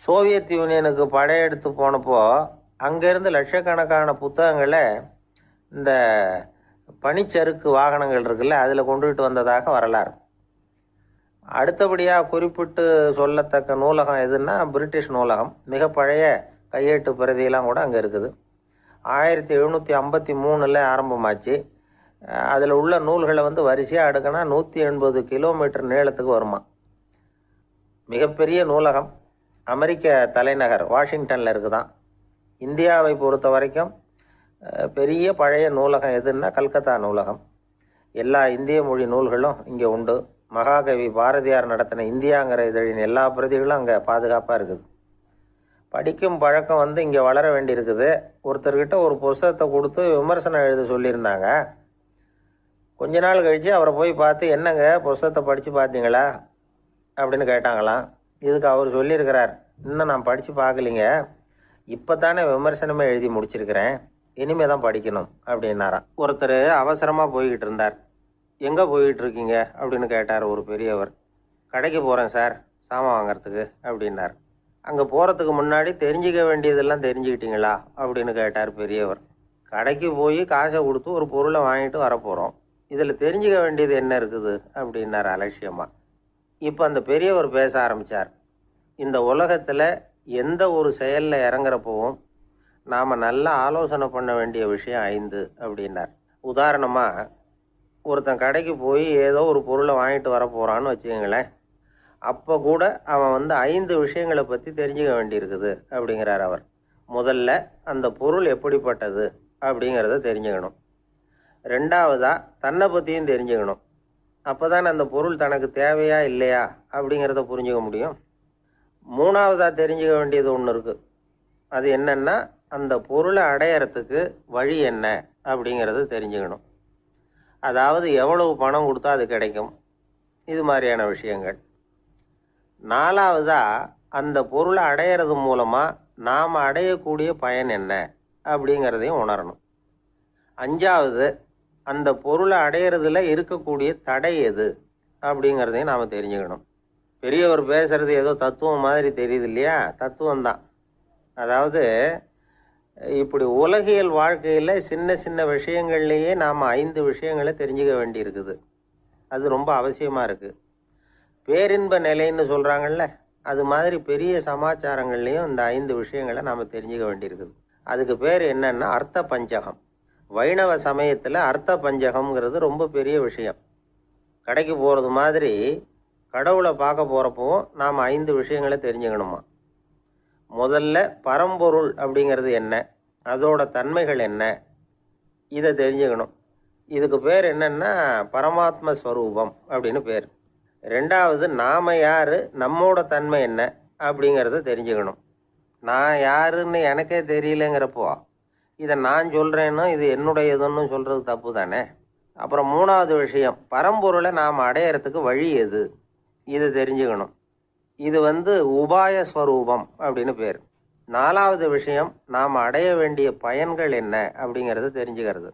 சோவியத் யூனியனுக்கு படையெடுத்து போனப்போ அங்கேருந்து லட்சக்கணக்கான புத்தகங்களை இந்த பனிச்சறுக்கு வாகனங்கள் இருக்குல்ல, அதில் கொண்டுகிட்டு வந்ததாக வரலாறு. அடுத்தபடியாக குறிப்பிட்டு சொல்லத்தக்க நூலகம் எதுன்னா பிரிட்டிஷ் நூலகம். மிக பழைய கையெழுத்து பிரதியெல்லாம் கூட அங்கே இருக்குது. 1753 ஆரம்பமாச்சு. அதில் உள்ள நூல்களை வரிசையாக அடுக்கினா 180 கிலோமீட்டர் நீளத்துக்கு வருமா. மிகப்பெரிய நூலகம் அமெரிக்க தலைநகர் வாஷிங்டனில் இருக்குதான். இந்தியாவை பொறுத்த வரைக்கும் பெரிய பழைய நூலகம் எதுன்னா கல்கத்தா நூலகம். எல்லா இந்திய மொழி நூல்களும் இங்கே உண்டு. மகாகவி பாரதியார் நடத்தின இந்தியாங்கிற இதழின் எல்லா பிரதிகளும் அங்கே பாதுகாப்பாக இருக்குது. படிக்கும் பழக்கம் இங்கே வளர வேண்டியிருக்குது. ஒருத்தர்கிட்ட ஒரு புஸ்தகத்தை கொடுத்து விமர்சனம் எழுத சொல்லியிருந்தாங்க. கொஞ்ச நாள் கழித்து அவரை போய் பார்த்து, என்னங்க புஸ்தகத்தை படித்து பார்த்தீங்களா அப்படின்னு கேட்டாங்களாம். இதுக்கு அவர் சொல்லியிருக்கிறார், இன்னும் நான் படித்து பார்க்கலிங்க, இப்போ தானே விமர்சனமே எழுதி முடிச்சிருக்கிறேன், இனிமே தான் படிக்கணும் அப்படின்னாராம். ஒருத்தர் அவசரமாக போய்கிட்டு இருந்தார். எங்கே போய்கிட்டு இருக்கீங்க அப்படின்னு கேட்டார் ஒரு பெரியவர். கடைக்கு போகிறேன் சார், சாமான் வாங்கிறதுக்கு அப்படின்னார். அங்கே போகிறதுக்கு முன்னாடி தெரிஞ்சிக்க வேண்டியதெல்லாம் தெரிஞ்சுக்கிட்டீங்களா அப்படின்னு கேட்டார் பெரியவர். கடைக்கு போய் காசை கொடுத்து ஒரு பொருளை வாங்கிட்டு வரப்போகிறோம், இதில் தெரிஞ்சிக்க வேண்டியது என்ன இருக்குது அப்படின்னார் அலட்சியமாக. இப்போ அந்த பெரியவர் பேச ஆரம்பித்தார். இந்த உலகத்தில் எந்த ஒரு செயலில் இறங்குறப்பவும் நாம் நல்லா ஆலோசனை பண்ண வேண்டிய விஷயம் 5 அப்படின்னார். உதாரணமாக, ஒருத்தன் கடைக்கு போய் ஏதோ ஒரு பொருளை வாங்கிட்டு வர போகிறான்னு வச்சுக்கோங்களேன். அப்போ கூட அவன் 5 விஷயங்களை பற்றி தெரிஞ்சுக்க வேண்டியிருக்குது அப்படிங்கிறார் அவர். முதல்ல அந்த பொருள் எப்படிப்பட்டது அப்படிங்கிறத தெரிஞ்சுக்கணும். ரெண்டாவதாக தன்னை பற்றியும் தெரிஞ்சுக்கணும். அப்போ தான் அந்த பொருள் தனக்கு தேவையா இல்லையா அப்படிங்கிறத புரிஞ்சுக்க முடியும். மூணாவதாக தெரிஞ்சுக்க வேண்டியது ஒன்று இருக்குது. அது என்னென்னா, அந்த பொருளை அடையறதுக்கு வழி என்ன அப்படிங்கிறத தெரிஞ்சுக்கணும். அதாவது எவ்வளவு பணம் கொடுத்தா அது கிடைக்கும், இது மாதிரியான விஷயங்கள். நாலாவதாக அந்த பொருளை அடையிறது மூலமாக நாம் அடையக்கூடிய பயன் என்ன அப்படிங்கிறதையும் உணரணும். அஞ்சாவது, அந்த பொருளை அடையிறதுல இருக்கக்கூடிய தடை எது அப்படிங்கிறதையும் நாம் தெரிஞ்சுக்கணும். பெரியவர் பேசுறது ஏதோ தத்துவம் மாதிரி தெரியுது இல்லையா? தத்துவம்தான். அதாவது இப்படி உலகியல் வாழ்க்கையில் சின்ன சின்ன விஷயங்கள்லேயே நாம் 5 விஷயங்களை தெரிஞ்சுக்க வேண்டியிருக்குது. அது ரொம்ப அவசியமாக இருக்குது. பேரின்ப நிலைன்னு சொல்கிறாங்கல்ல, அது மாதிரி பெரிய சமாச்சாரங்கள்லேயும் இந்த 5 விஷயங்களை நாம் தெரிஞ்சுக்க வேண்டியிருக்குது. அதுக்கு பேர் என்னன்னா அர்த்த பஞ்சகம். வைணவ சமயத்தில் அர்த்த பஞ்சகம்ங்கிறது ரொம்ப பெரிய விஷயம். கடைக்கு போகிறது மாதிரி கடவுளை பார்க்க போகிறப்பவும் நாம் 5 விஷயங்களை தெரிஞ்சுக்கணுமா. முதல்ல பரம்பொருள் அப்படிங்கிறது என்ன, அதோட தன்மைகள் என்ன, இதை தெரிஞ்சுக்கணும். இதுக்கு பேர் என்னன்னா பரமாத்ம ஸ்வரூபம் அப்படின்னு பேர். ரெண்டாவது, நாம் யார், நம்மோட தன்மை என்ன அப்படிங்கிறத தெரிஞ்சுக்கணும். நான் யாருன்னு எனக்கே தெரியலங்கிறப்போ இதை நான் சொல்கிறேன்னு இது என்னுடையதுன்னு சொல்கிறது தப்பு தானே. அப்புறம் மூணாவது விஷயம், பரம்பொருளை நாம் அடையிறதுக்கு வழி எது, இதை தெரிஞ்சுக்கணும். இது உபாய ஸ்வரூபம் அப்படின்னு பேர். நாலாவது விஷயம், நாம் அடைய வேண்டிய பயன்கள் என்ன அப்படிங்கிறது தெரிஞ்சுக்கிறது.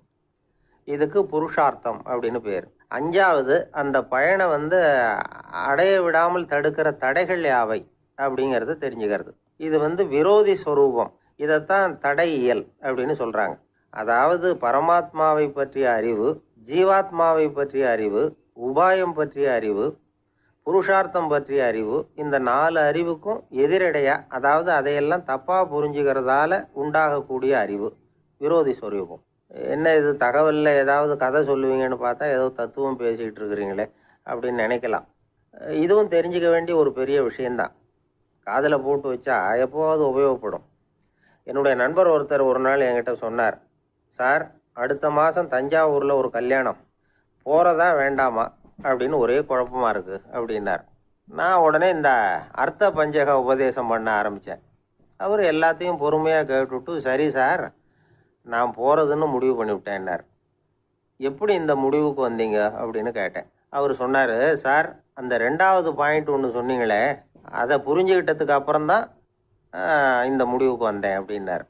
இதுக்கு புருஷார்த்தம் அப்படின்னு பேர். அஞ்சாவது, அந்த பயனை அடைய விடாமல் தடுக்கிற தடைகள் யாவை அப்படிங்கிறது தெரிஞ்சுக்கிறது. இது விரோதி ஸ்வரூபம். இதைத்தான் தடையியல் அப்படின்னு சொல்கிறாங்க. அதாவது பரமாத்மாவை பற்றிய அறிவு, ஜீவாத்மாவை பற்றிய அறிவு, உபாயம் பற்றிய அறிவு, புருஷார்த்தம் பற்றிய அறிவு, இந்த 4 அறிவுக்கும் எதிரடையா, அதாவது அதையெல்லாம் தப்பாக புரிஞ்சுக்கிறதால உண்டாகக்கூடிய அறிவு விரோதி ஸ்வரூபம். என்ன இது தகவலில் ஏதாவது கதை சொல்லுவீங்கன்னு பார்த்தா ஏதோ தத்துவம் பேசிக்கிட்டு இருக்கிறீங்களே அப்படின்னு நினைக்கலாம். இதுவும் தெரிஞ்சுக்க வேண்டிய ஒரு பெரிய விஷயந்தான். காதில் போட்டு வச்சா எப்போவாவது உபயோகப்படும். என்னுடைய நண்பர் ஒருத்தர் ஒரு நாள் என்கிட்ட சொன்னார், சார், அடுத்த மாதம் தஞ்சாவூரில் ஒரு கல்யாணம், போகிறதா வேண்டாமா அப்படின்னு ஒரே குழப்பமாக இருக்குது அப்படின்னார். நான் உடனே இந்த அர்த்த பஞ்சக உபதேசம் பண்ண ஆரம்பித்தேன். அவர் எல்லாத்தையும் பொறுமையாக கேட்டுவிட்டு, சரி சார், நான் போகிறதுன்னு முடிவு பண்ணிவிட்டேன்னார். எப்படி இந்த முடிவுக்கு வந்தீங்க அப்படின்னு கேட்டேன். அவர் சொன்னார், சார், அந்த 2வது பாயிண்ட் ஒன்று சொன்னீங்களே, அதை புரிஞ்சுக்கிட்டதுக்கு அப்புறம்தான் இந்த முடிவுக்கு வந்தேன் அப்படின்னார்.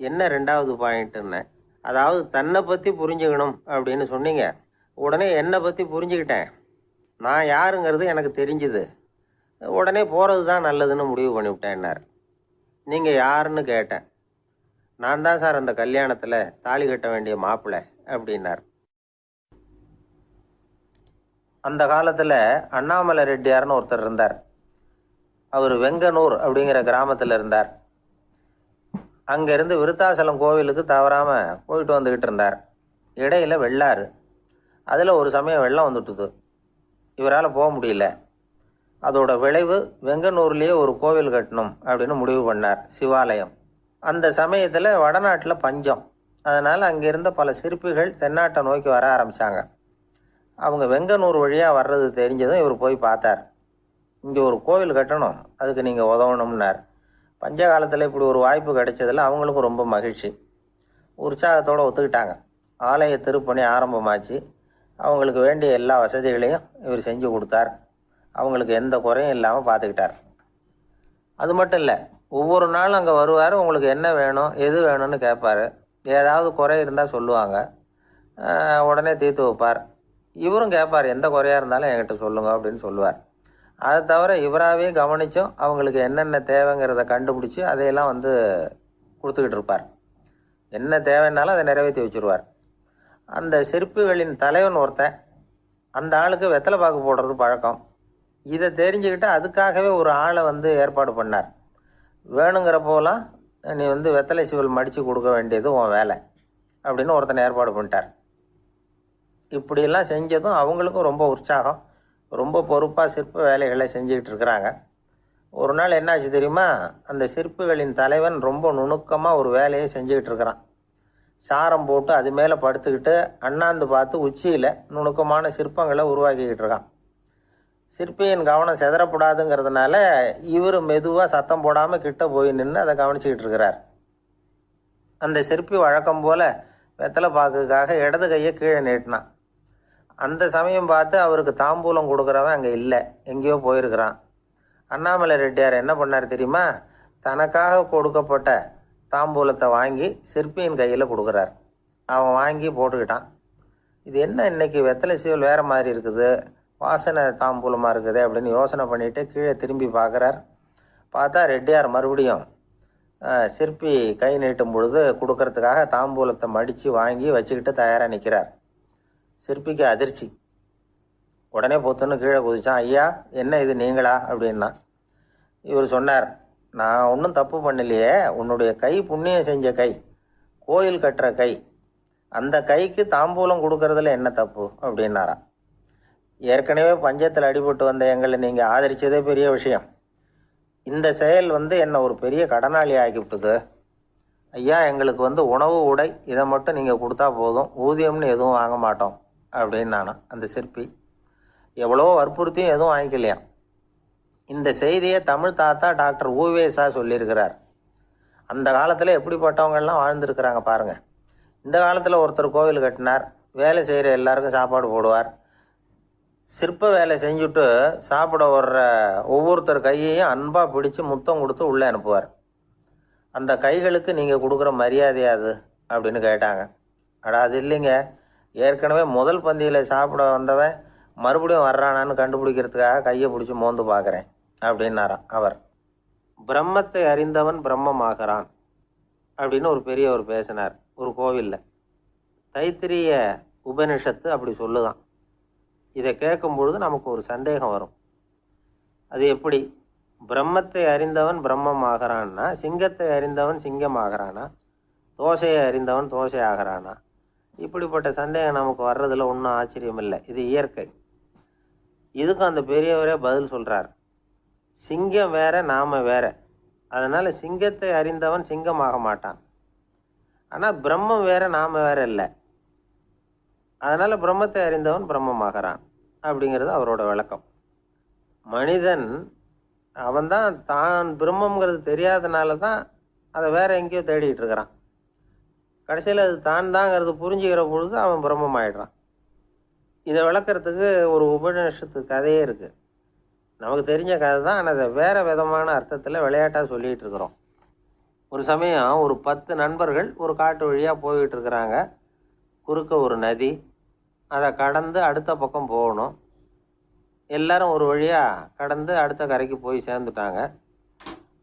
என்ன 2வது பாயிண்ட்டுன்னு? அதாவது தன்னை பற்றி புரிஞ்சுக்கணும் அப்படின்னு சொன்னீங்க. உடனே என்னை பற்றி புரிஞ்சுக்கிட்டேன், நான் யாருங்கிறது எனக்கு தெரிஞ்சுது, உடனே போகிறது தான் நல்லதுன்னு முடிவு பண்ணிவிட்டேன்னார். நீங்கள் யாருன்னு கேட்டேன். நான் தான் சார் அந்த கல்யாணத்தில் தாலி கட்ட வேண்டிய மாப்பிள்ளை அப்படின்னார். அந்த காலத்தில் அண்ணாமலை ரெட்டியார்னு ஒருத்தர் இருந்தார். அவர் வெங்கனூர் அப்படிங்கிற கிராமத்தில் இருந்தார். அங்கேருந்து விருத்தாசலம் கோவிலுக்கு தவறாமல் போயிட்டு வந்துக்கிட்டு இருந்தார். இடையில வெள்ளாறு, அதில் ஒரு சமயம் வெள்ளம் வந்துட்டுது. இவரால் போக முடியல. அதோட விளைவு வெங்கனூர்லேயே ஒரு கோவில் கட்டணும் அப்படின்னு முடிவு பண்ணார், சிவாலயம். அந்த சமயத்தில் வடநாட்டில் பஞ்சம். அதனால் அங்கே இருந்த பல சிற்பிகள் தென்னாட்டை நோக்கி வர ஆரம்பித்தாங்க. அவங்க வெங்கனூர் வழியாக வர்றது தெரிஞ்சதும் இவர் போய் பார்த்தார். இங்கே ஒரு கோவில் கட்டணும், அதுக்கு நீங்கள் உதவணும்னார். பஞ்ச காலத்தில் இப்படி ஒரு வாய்ப்பு கிடைச்சதில் அவங்களுக்கும் ரொம்ப மகிழ்ச்சி. உற்சாகத்தோடு ஒத்துக்கிட்டாங்க. ஆலய திருப்பணி ஆரம்பமாச்சு. அவங்களுக்கு வேண்டிய எல்லா வசதிகளையும் இவர் செஞ்சு கொடுத்தார். அவங்களுக்கு எந்த குறையும் இல்லாமல் பார்த்துக்கிட்டார். அது மட்டும் இல்லை, ஒவ்வொரு நாளும் அங்கே வருவார். உங்களுக்கு என்ன வேணும், எது வேணும்னு கேட்பார். ஏதாவது குறை இருந்தால் சொல்லுவாங்க, உடனே தீர்த்து வைப்பார். இவரும் கேட்பார், எந்த குறையாக இருந்தாலும் என்கிட்ட சொல்லுங்க அப்படின்னு சொல்லுவார். அதை தவிர இவராகவே கவனித்தும் அவங்களுக்கு என்னென்ன தேவைங்கிறத கண்டுபிடிச்சி அதையெல்லாம் கொடுத்துக்கிட்டு இருப்பார். என்ன தேவைன்னாலும் அதை நிறைவேற்றி வச்சுருவார். அந்த சிற்பிகளின் தலைவன் ஒருத்தன், அந்த ஆளுக்கு வெத்தலை பாக்கு போடுறது பழக்கம். இதை தெரிஞ்சுக்கிட்டு அதுக்காகவே ஒரு ஆளை ஏற்பாடு பண்ணார். வேணுங்கிறப்போலாம் நீ வெத்தலை சிவல் மடித்து கொடுக்க வேண்டியது உன் வேலை அப்படின்னு ஒருத்தனை ஏற்பாடு பண்ணிட்டார். இப்படியெல்லாம் செஞ்சதும் அவங்களுக்கும் ரொம்ப உற்சாகம். ரொம்ப பொறுப்பாக சிற்ப வேலைகளை செஞ்சுக்கிட்டு இருக்கிறாங்க. ஒரு நாள் என்னாச்சு தெரியுமா? அந்த சிற்பிகளின் தலைவன் ரொம்ப நுணுக்கமாக ஒரு வேலையை செஞ்சுக்கிட்டு இருக்கிறான். சாரம் போட்டு அது மேலே படுத்துக்கிட்டு அண்ணாந்து பார்த்து உச்சியில் நுணுக்கமான சிற்பங்களை உருவாக்கிக்கிட்டு இருக்கான். சிற்பியின் கவனம் செதறப்படாதுங்கிறதுனால இவர் மெதுவாக சத்தம் போடாமல் கிட்ட போய் நின்று அதை கவனிச்சிக்கிட்டு இருக்கிறார். அந்த சிற்பி வழக்கம் போல் வெத்தலை பாக்குக்காக இடது கையை கீழே நீட்டினான். அந்த சமயம் பார்த்து அவருக்கு தாம்பூலம் கொடுக்குறவன் அங்கே இல்லை, எங்கேயோ போயிருக்கிறான். அண்ணாமலை ரெட்டியார் என்ன பண்ணார் தெரியுமா? தனக்காக கொடுக்கப்பட்ட தாம்பூலத்தை வாங்கி சிற்பியின் கையில் கொடுக்குறார். அவன் வாங்கி போட்டுக்கிட்டான். இது என்ன இன்னைக்கு வெத்தலை சீவல் வேறு மாதிரி இருக்குது, வாசனை தாம்பூலமாக இருக்குது அப்படின்னு யோசனை பண்ணிவிட்டு கீழே திரும்பி பார்க்குறார். பார்த்தா ரெட்டியார் மறுபடியும் சிற்பி கை நீட்டும் பொழுது கொடுக்கறதுக்காக தாம்பூலத்தை மடித்து வாங்கி வச்சுக்கிட்டு தயாராக நிற்கிறார். சிற்பிக்கு அதிர்ச்சி. உடனே பொத்துன்னு கீழே குதிச்சான். ஐயா, என்ன இது நீங்களா அப்படின்னா. இவர் சொன்னார், நான் ஒன்றும் தப்பு பண்ணலையே, உன்னுடைய கை புண்ணியம் செஞ்ச கை, கோயில் கட்டுற கை, அந்த கைக்கு தாம்பூலம் கொடுக்கறதுல என்ன தப்பு அப்படின்னாராம். ஏற்கனவே பஞ்சத்தில் அடிபட்டு வந்த எங்களை நீங்கள் ஆதரித்ததே பெரிய விஷயம். இந்த செயல் என்னை ஒரு பெரிய கடனாளி ஆகிவிட்டுது. ஐயா, எங்களுக்கு உணவு உடை இதை மட்டும் நீங்கள் கொடுத்தா போதும், ஊதியம்னு எதுவும் வாங்க மாட்டோம் அப்படின்னு நானும். அந்த சிற்பி எவ்வளோ வற்புறுத்தியும் எதுவும் வாங்கிக்கலையாம். இந்த செய்தியை தமிழ் தாத்தா டாக்டர் ஊவேசா சொல்லியிருக்கிறார். அந்த காலத்தில் எப்படிப்பட்டவங்கள்லாம் வாழ்ந்துருக்கிறாங்க பாருங்கள். இந்த காலத்தில் ஒருத்தர் கோவில் கட்டினார், வேலை செய்கிற எல்லாருக்கும் சாப்பாடு போடுவார். சிற்ப வேலை செஞ்சுட்டு சாப்பிட வர்ற ஒவ்வொருத்தர் கையையும் அன்பாக பிடிச்சி முத்தம் கொடுத்து உள்ளே அனுப்புவார். அந்த கைகளுக்கு நீங்கள் கொடுக்குற மரியாதையாது அப்படின்னு கேட்டாங்க. அது இல்லைங்க, ஏற்கனவே முதல் பந்தியில் சாப்பிட வந்தவன் மறுபடியும் வர்றானான்னு கண்டுபிடிக்கிறதுக்காக கையை பிடிச்சி மோந்து பார்க்குறேன் அப்படின்னாராம் அவர். பிரம்மத்தை அறிந்தவன் பிரம்மமாகறான் அப்படின்னு ஒரு பெரியவர் பேசினார் ஒரு கோவிலில். தைத்திரிய உபனிஷத்து அப்படி சொல்லுதான். இதை கேட்கும் பொழுது நமக்கு ஒரு சந்தேகம் வரும். அது எப்படி? பிரம்மத்தை அறிந்தவன் பிரம்மமாகறான்னா, சிங்கத்தை அறிந்தவன் சிங்கமாகறானா, தோசையை அறிந்தவன் தோசை ஆகிறானா? இப்படிப்பட்ட சந்தேகம் நமக்கு வர்றதில் ஒன்றும் ஆச்சரியம் இல்லை. இது இயற்கை. இதுக்கும் அந்த பெரியவரே பதில் சொல்கிறார். சிங்கம் வேற, நாம வேற. அதனால் சிங்கத்தை அறிந்தவன் சிங்கமாக மாட்டான். ஆனால் பிரம்மம் வேற, நாம வேற இல்லை. அதனால் பிரம்மத்தை அறிந்தவன் பிரம்மமாகறான் அப்படிங்கிறது அவரோட விளக்கம். மனிதன் அவன்தான் தான் பிரம்மங்கிறது தெரியாதனால தான் அதை வேற எங்கேயோ தேடிட்டு இருக்கிறான். கடைசியில் அது தான் தாங்கிறது புரிஞ்சுக்கிற பொழுது அவன் பிரம்மம் ஆயிடுறான். இதை விளக்கிறதுக்கு ஒரு உபநிஷத்து கதையே இருக்குது. நமக்கு தெரிஞ்ச கதை தான், ஆனால் அதை வேறு விதமான அர்த்தத்தில் விளையாட்டாக சொல்லிகிட்டு இருக்கிறோம். ஒரு சமயம் ஒரு 10 நண்பர்கள் ஒரு காட்டு வழியாக போய்கிட்டு இருக்கிறாங்க. குறுக்க ஒரு நதி, அதை கடந்து அடுத்த பக்கம் போகணும். எல்லாரும் ஒரு வழியாக கடந்து அடுத்த கரைக்கு போய் சேர்ந்துட்டாங்க.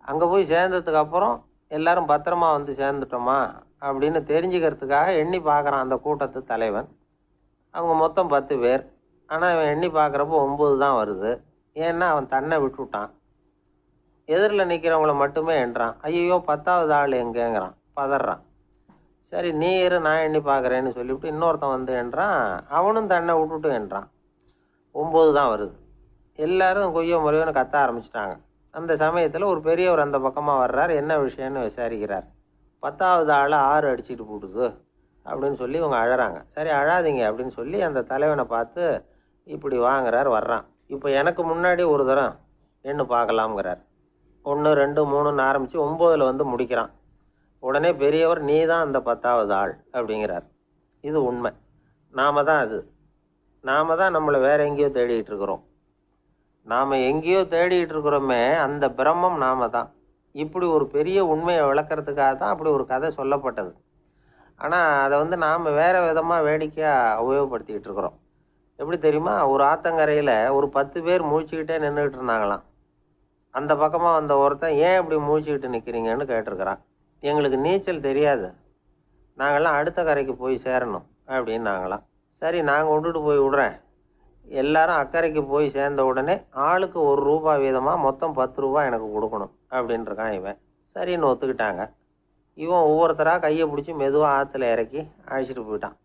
அங்கே போய் சேர்ந்ததுக்கப்புறம் எல்லாரும் பத்திரமா சேர்ந்துட்டோமா அப்படின்னு தெரிஞ்சுக்கிறதுக்காக எண்ணி பார்க்குறான் அந்த கூட்டத்து தலைவன். அவங்க மொத்தம் 10 பேர். ஆனால் அவன் எண்ணி பார்க்குறப்போ 9 தான் வருது. ஏன்னா அவன் தன்னை விட்டுவிட்டான். எதிரில் நிற்கிறவங்கள மட்டுமே எண்ணுறான். ஐயோ 10வது ஆள் எங்கேங்கிறான், பதறான். சரி நீ இரு, நான் எண்ணி பார்க்குறேன்னு சொல்லிவிட்டு இன்னொருத்தன் எண்ணுறான். அவனும் தன்னை விட்டுட்டு எண்ணுறான். 9 தான் வருது. எல்லாரும் கொய்யோ முறையோன்னு கத்த ஆரம்பிச்சிட்டாங்க. அந்த சமயத்தில் ஒரு பெரியவர் அந்த பக்கமாக வர்றார். என்ன விஷயம்னு விசாரிக்கிறார். 10வது ஆள் 6 அடிச்சுட்டு போட்டுது அப்படின்னு சொல்லி இவங்க அழறாங்க. சரி அழாதீங்க அப்படின்னு சொல்லி அந்த தலைவனை பார்த்து இப்படி வாங்குறார். வர்றான். இப்போ எனக்கு முன்னாடி ஒரு தரம் எண்ணு பார்க்கலாம்ங்கிறார். 1 2 3ன்னு ஆரம்பித்து 9ல் வந்து முடிக்கிறான். உடனே பெரியவர் நீ தான் அந்த 10வது ஆள் அப்படிங்கிறார். இது உண்மை. நாம தான் அது. நாம தான் நம்மளை வேற எங்கேயோ தேடிட்டு இருக்கிறோம். நாம் எங்கேயோ தேடிட்டு இருக்கிறோமே, அந்த பிரம்மம் நாம தான். இப்படி ஒரு பெரிய உண்மையை விளக்கறதுக்காக தான் அப்படி ஒரு கதை சொல்லப்பட்டது. ஆனால் அதை வந்து நாம் வேறு விதமாக வேடிக்கையாக உபயோகப்படுத்திக்கிட்டு இருக்கிறோம். எப்படி தெரியுமா? ஒரு ஆத்தங்கரையில் ஒரு 10 பேர் முழிச்சுக்கிட்டே நின்றுக்கிட்டு இருந்தாங்களாம். அந்த பக்கமாக வந்த ஒருத்தன் ஏன் இப்படி முழிச்சுக்கிட்டு நிற்கிறீங்கன்னு கேட்டிருக்கிறான். எங்களுக்கு நீச்சல் தெரியாது, நாங்கள்லாம் அடுத்த கரைக்கு போய் சேரணும் அப்படின்னாங்களாம். சரி, நாங்கள் விட்டுட்டு போய் விடுறேன். எல்லாரும் அக்கறைக்கு போய் சேர்ந்த உடனே ஆளுக்கு ₹1 வீதமாக மொத்தம் ₹10 எனக்கு கொடுக்கணும் அப்படின்ட்டுருக்கான் இவன். சரின்னு ஒத்துக்கிட்டாங்க. இவன் ஒவ்வொருத்தராக கையை பிடிச்சி மெதுவாக ஆற்றுல இறக்கி அழைச்சிட்டு போயிட்டான்.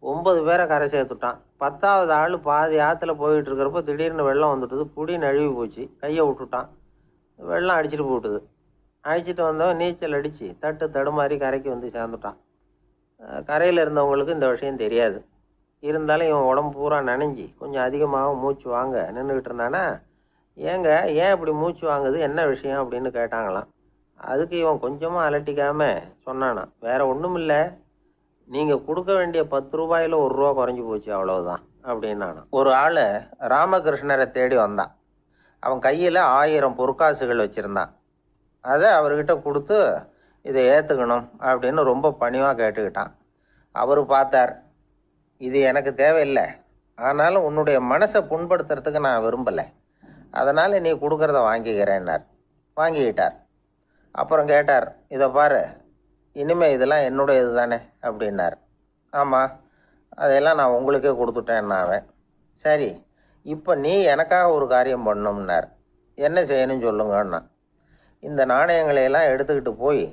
9 பேரை கரை சேர்த்துட்டான். 10வது ஆள் பாதி ஆற்றுல போயிட்டு இருக்கிறப்போ திடீர்னு வெள்ளம் வந்துட்டுது. புடி நழுவி போச்சு. கையை விட்டுட்டான். வெள்ளம் அடிச்சிட்டு போட்டுது. அழைச்சிட்டு வந்தவன் நீச்சல் அடித்து தட்டு தடுமாறி கரைக்கு வந்து சேர்ந்துட்டான். கரையில் இருந்தவங்களுக்கு இந்த விஷயம் தெரியாது. இருந்தாலும் இவன் உடம்பு பூரா நனைஞ்சி கொஞ்சம் அதிகமாக மூச்சு வாங்க நின்றுக்கிட்டு இருந்தானா, ஏங்க ஏன் இப்படி மூச்சு வாங்குது, என்ன விஷயம் அப்படின்னு கேட்டாங்களாம். அதுக்கு இவன் கொஞ்சமாக அலட்டிக்காமல் சொன்னானா, வேற ஒன்றும் இல்லை, நீங்கள் கொடுக்க வேண்டிய ₹10ல் ₹1 குறைஞ்சி போச்சு, அவ்வளவுதான் அப்படின்னானா. ஒரு ஆள் ராமகிருஷ்ணரை தேடி வந்தான். அவன் கையில் 1000 பொற்காசுகள் வச்சுருந்தான். அதை அவர்கிட்ட கொடுத்து இதை ஏற்றுக்கணும் அப்படின்னு ரொம்ப பணிவாக கேட்டுக்கிட்டான். அவர் பார்த்தார், இது எனக்கு தேவையில்லை, ஆனாலும் உன்னுடைய மனசை புண்படுத்துறதுக்கு நான் விரும்பலை, அதனால் நீ கொடுக்குறத வாங்கிக்கிறேன்னார். வாங்கிக்கிட்டார். அப்புறம் கேட்டார், இதை பாரு, இனிமேல் இதெல்லாம் என்னுடைய இது தானே அப்படின்னார். ஆமாம், அதையெல்லாம் நான் உங்களுக்கே கொடுத்துட்டேன்னா அவன். சரி, இப்போ நீ எனக்காக ஒரு காரியம் பண்ணணும்னார். என்ன செய்யணும்னு சொல்லுங்கன்னா, இந்த நாணயங்களையெல்லாம் எடுத்துக்கிட்டு போய்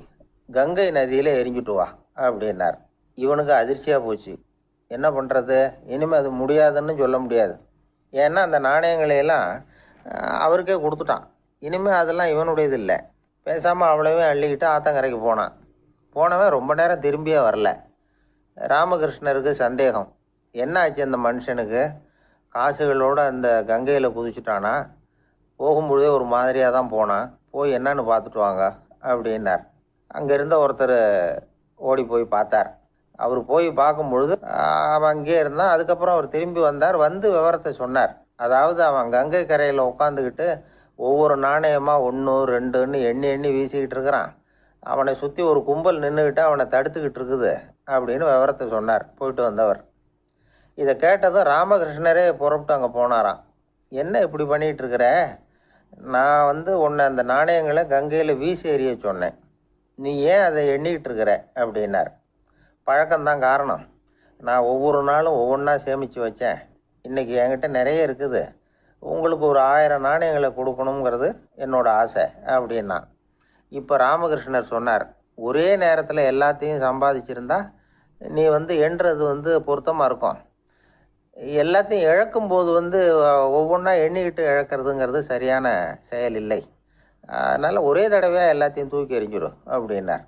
கங்கை நதியில் எரிஞ்சுட்டு வா அப்படின்னார். இவனுக்கு அதிர்ச்சியாக போச்சு. என்ன பண்ணுறது, இனிமேல் அது முடியாதுன்னு சொல்ல முடியாது. ஏன்னா அந்த நாணயங்களையெல்லாம் அவருக்கே கொடுத்துட்டான். இனிமேல் அதெல்லாம் இவனுடையது இல்லை. பேசாமல் அவ்வளவே அள்ளிக்கிட்டு ஆத்தங்கரைக்கு போனான். போனவன் ரொம்ப நேரம் திரும்பியே வரல. ராமகிருஷ்ணருக்கு சந்தேகம், என்ன ஆச்சு அந்த மனுஷனுக்கு, காசுகளோடு அந்த கங்கையில் குதிச்சுட்டானா, போகும்பொழுதே ஒரு மாதிரியாக தான் போனான், போய் என்னன்னு பார்த்துட்டு வாங்க அப்படின்னார். அங்கே இருந்த ஒருத்தர் ஓடி போய் பார்த்தார். அவர் போய் பார்க்கும் பொழுது அவன் அங்கேயே இருந்தான். அதுக்கப்புறம் அவர் திரும்பி வந்தார். வந்து விவரத்தை சொன்னார். அதாவது அவன் கங்கை கரையில் உட்காந்துக்கிட்டு ஒவ்வொரு நாணயமாக 1 2ன்னு எண்ணி எண்ணி வீசிக்கிட்டு இருக்கிறான். அவனை சுற்றி ஒரு கும்பல் நின்றுக்கிட்டு அவனை தடுத்துக்கிட்டு இருக்குது அப்படின்னு விவரத்தை சொன்னார் போயிட்டு வந்தவர். இதை கேட்டதும் ராமகிருஷ்ணரே புறப்பட்டு அங்கே போனாராம். என்ன இப்படி பண்ணிகிட்டு இருக்கிற, நான் வந்து உன்னை அந்த நாணயங்களை கங்கையில் வீசி எறிய சொன்னேன், நீ ஏன் அதை எண்ணிக்கிட்டு இருக்கிற அப்படின்னார். பழக்கம்தான் காரணம், நான் ஒவ்வொரு நாளும் ஒவ்வொன்றா சேமித்து வச்சேன். இன்றைக்கி என்கிட்ட நிறைய இருக்குது, உங்களுக்கு ஒரு 1000 நாணயங்களை கொடுக்கணுங்கிறது என்னோட ஆசை அப்படின்னா. இப்போ ராமகிருஷ்ணர் சொன்னார், ஒரே நேரத்தில் எல்லாத்தையும் சம்பாதிச்சிருந்தா நீ வந்து எண்ணுறது வந்து பொருத்தமாக இருக்கும். எல்லாத்தையும் இழக்கும்போது வந்து ஒவ்வொன்றா எண்ணிக்கிட்டு இழக்கிறதுங்கிறது சரியான செயல் இல்லை. அதனால் ஒரே தடவையாக எல்லாத்தையும் தூக்கி எறிஞ்சிடும் அப்படின்னார்.